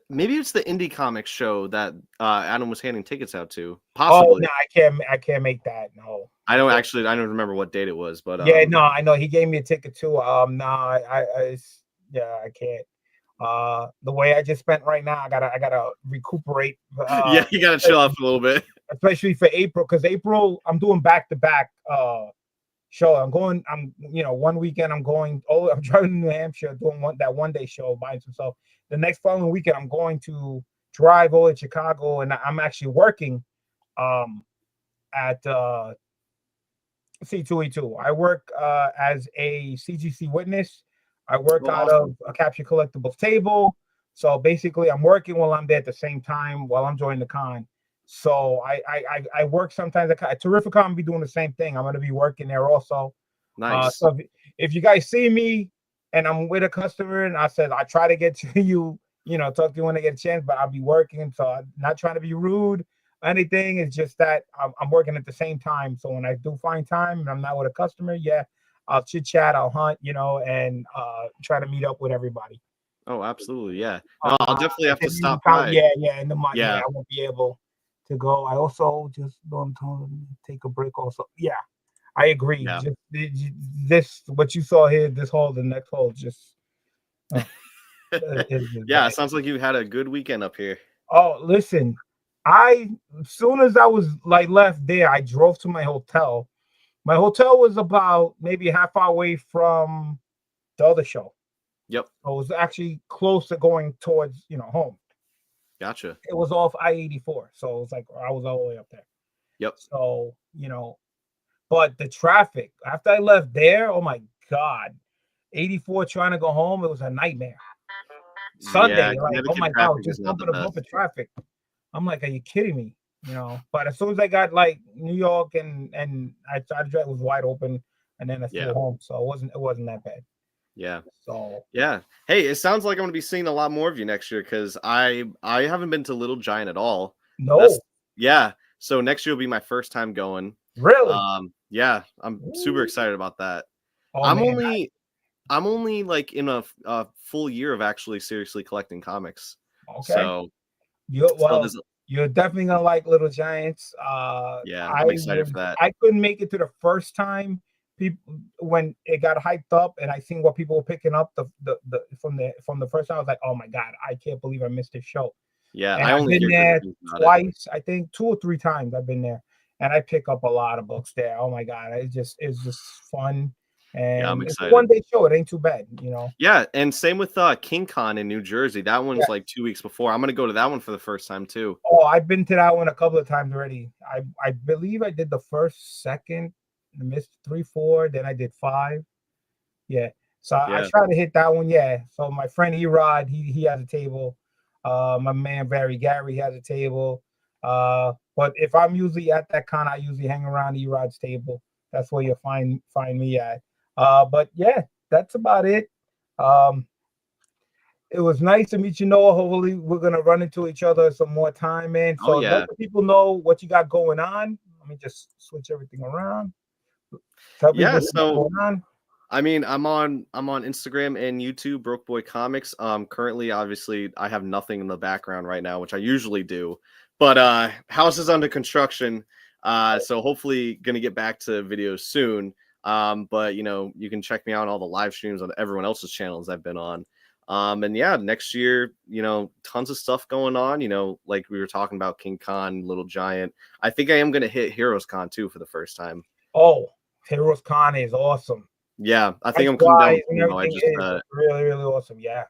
maybe it's the indie comics show that Adam was handing tickets out to. Oh Possibly. no, I can't make that. No. I don't remember what date it was, but Yeah, no, I know he gave me a ticket too. No, I can't. The way I just spent right now, I gotta recuperate. yeah, you gotta chill out for a little bit. Especially for April, because April I'm doing back to back show. I'm 1 weekend I'm going. Oh, I'm driving to New Hampshire doing that 1 day show by himself. The next following weekend I'm going to drive over to Chicago, and I'm actually working at C2E2. I work as a CGC witness. I work out of a Capture Collectibles table. So basically, I'm working while I'm there at the same time while I'm joining the con. So I work sometimes at Terrificon. I'll be doing the same thing. I'm going to be working there also. Nice. So if you guys see me and I'm with a customer and I said I try to get to you, talk to you when I get a chance, but I'll be working. So I'm not trying to be rude or anything. It's just that I'm working at the same time. So when I do find time and I'm not with a customer, yeah, I'll chit chat, I'll hunt, and try to meet up with everybody. Oh, absolutely, yeah. No, I'll definitely have to stop by. by. Yeah, in the month. Yeah, I won't be able to go. I also just don't take a break. Also, yeah, I agree. Yeah. Just this, what you saw here, this hole, the next hole, just. Yeah, it sounds like you had a good weekend up here. Oh, listen, as soon as I was left there, I drove to my hotel. My hotel was about maybe a half hour away from the other show. Yep. I was actually close to going towards, home. Gotcha. It was off I-84. So it was like I was all the way up there. Yep. So, but the traffic, after I left there, oh my God, 84 trying to go home, it was a nightmare. Sunday, oh my God, just bumping bumper traffic. I'm like, are you kidding me? But as soon as I got New York and I tried to drive, it was wide open, and then I flew home, so it wasn't that bad. Yeah. So yeah. Hey, it sounds like I'm gonna be seeing a lot more of you next year because I haven't been to Little Giant at all. No. Yeah. So next year will be my first time going. Really? Yeah, I'm super excited about that. Oh, I'm only like in a full year of actually seriously collecting comics. Okay. So you're definitely gonna like Little Giants. Yeah, I'm excited for that. I couldn't make it to the first time when it got hyped up, and I seen what people were picking up from the first time. I was like, oh my God, I can't believe I missed this show. Yeah, and I've been there twice. I think 2 or 3 times I've been there, and I pick up a lot of books there. Oh my God, it's just fun, I'm And it's a excited. 1-day show. It ain't too bad, you know. Yeah, and same with King Con in New Jersey. That one's Yeah. like 2 weeks before. I'm gonna go to that one for the first time too. Oh, I've been to that one a couple of times already. I believe I did the first, second, I missed 3, 4, then I did 5. Yeah. So I Yeah. try to hit that one. Yeah. So my friend Erod, he has a table. My man Gary has a table. But if I'm usually at that con, I usually hang around Erod's table. That's where you'll find me at. But yeah, that's about it. It was nice to meet you, Noah. Hopefully, we're gonna run into each other some more time, man. Oh So yeah. let the people know what you got going on. Let me just switch everything around. Tell people Yeah, what you got so going on. I mean, I'm on Instagram and YouTube, Broke Boy Comics. Currently, obviously, I have nothing in the background right now, which I usually do. But house is under construction. So hopefully gonna get back to videos soon. But you know, you can check me out on all the live streams on everyone else's channels I've been on. And yeah, next year, you know, tons of stuff going on. You know, like we were talking about King Khan, Little Giant. I think I am gonna hit Heroes Con too for the first time. Oh, Heroes Con is awesome. Yeah, I think I'm coming down with And Primo. I everything just is really, really awesome. Yeah.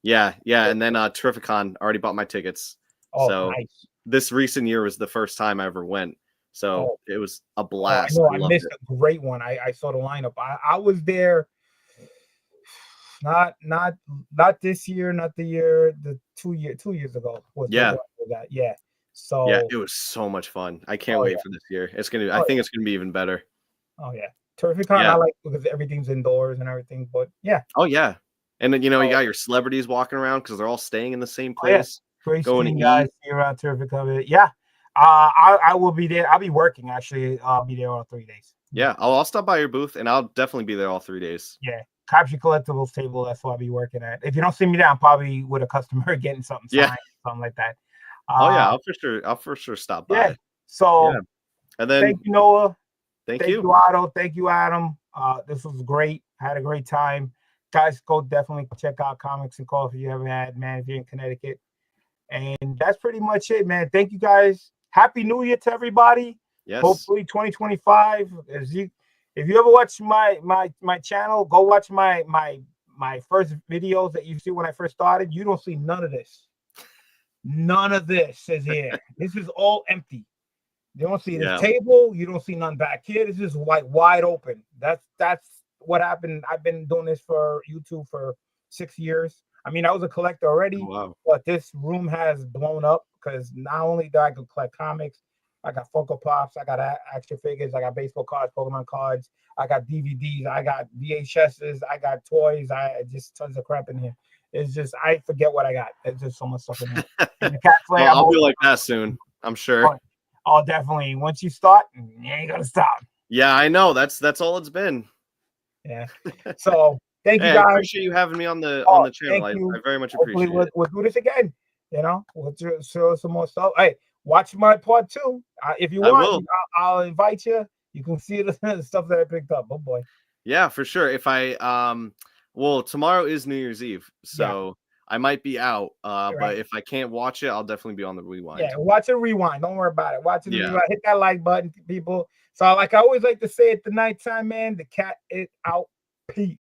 yeah, and then Terrificon, already bought my tickets. Oh, So nice. this recent year was the first time I ever went. So Oh, it was a I blast. know I I loved missed it. a great one. I saw the lineup. I was there. Not this year, not the year, the 2 years ago was the Yeah. one for that. Yeah. Yeah, So it was so much fun. I can't oh wait yeah, for this year. I oh think yeah, it's gonna be even better. oh yeah. Terrificon I Yeah. like because everything's indoors and everything. But yeah. Oh yeah. And then you know you Oh, got your celebrities walking around because they're all staying in the same oh yeah. place, Great going seeing to you guys eat. here on Terrificon. Yeah. I will be there. I'll be working actually. I'll be there all 3 days. Yeah, I'll stop by your booth and I'll definitely be there all 3 days. Yeah. Capture Collectibles table. That's what I'll be working at. If you don't see me there, I'm probably with a customer getting something Yeah. signed, something like that. Oh yeah, I'll for sure stop Yeah. by. So Yeah. And then thank you, Noah. thank Thank you. you, Otto. Thank you, Adam. This was great. I had a great time. Guys, go definitely check out Comics and Coffee if you haven't had, man, if you're in Connecticut. And that's pretty much it, man. Thank you guys. Happy New Year to everybody. Yes. Hopefully 2025. If you ever watch my channel, go watch my first videos that you see when I first started. You don't see none of this. None of this is here. This is all empty. You don't see this table. You don't see none back here. This is like wide open. That's what happened. I've been doing this for YouTube for 6 years. I mean, I was a collector already, but this room has blown up because not only do I collect comics, I got Funko Pops, I got action figures, I got baseball cards, Pokemon cards, I got DVDs, I got VHSs, I got toys, I just tons of crap in here. It's just I forget what I got. There's just so much stuff in here. And the cat play, Well, I'll be like that soon. I'm sure. Oh, definitely. Once you start, you ain't gonna stop. Yeah, I know. That's all it's been. Yeah. So thank you Hey, guys. I appreciate you having me on the channel. I very much Hopefully appreciate it. we'll do this again. You know, we'll show some more stuff. Hey, watch my part 2. If you want, I'll invite you. You can see the stuff that I picked up. Oh boy. Yeah, for sure. If I well, tomorrow is New Year's Eve, so I might be out. But if I can't watch it, I'll definitely be on the rewind. Yeah, watch it rewind. Don't worry about it. Watch it rewind. Hit that like button, people. So like I always like to say at the nighttime, man, the cat is out. Peace.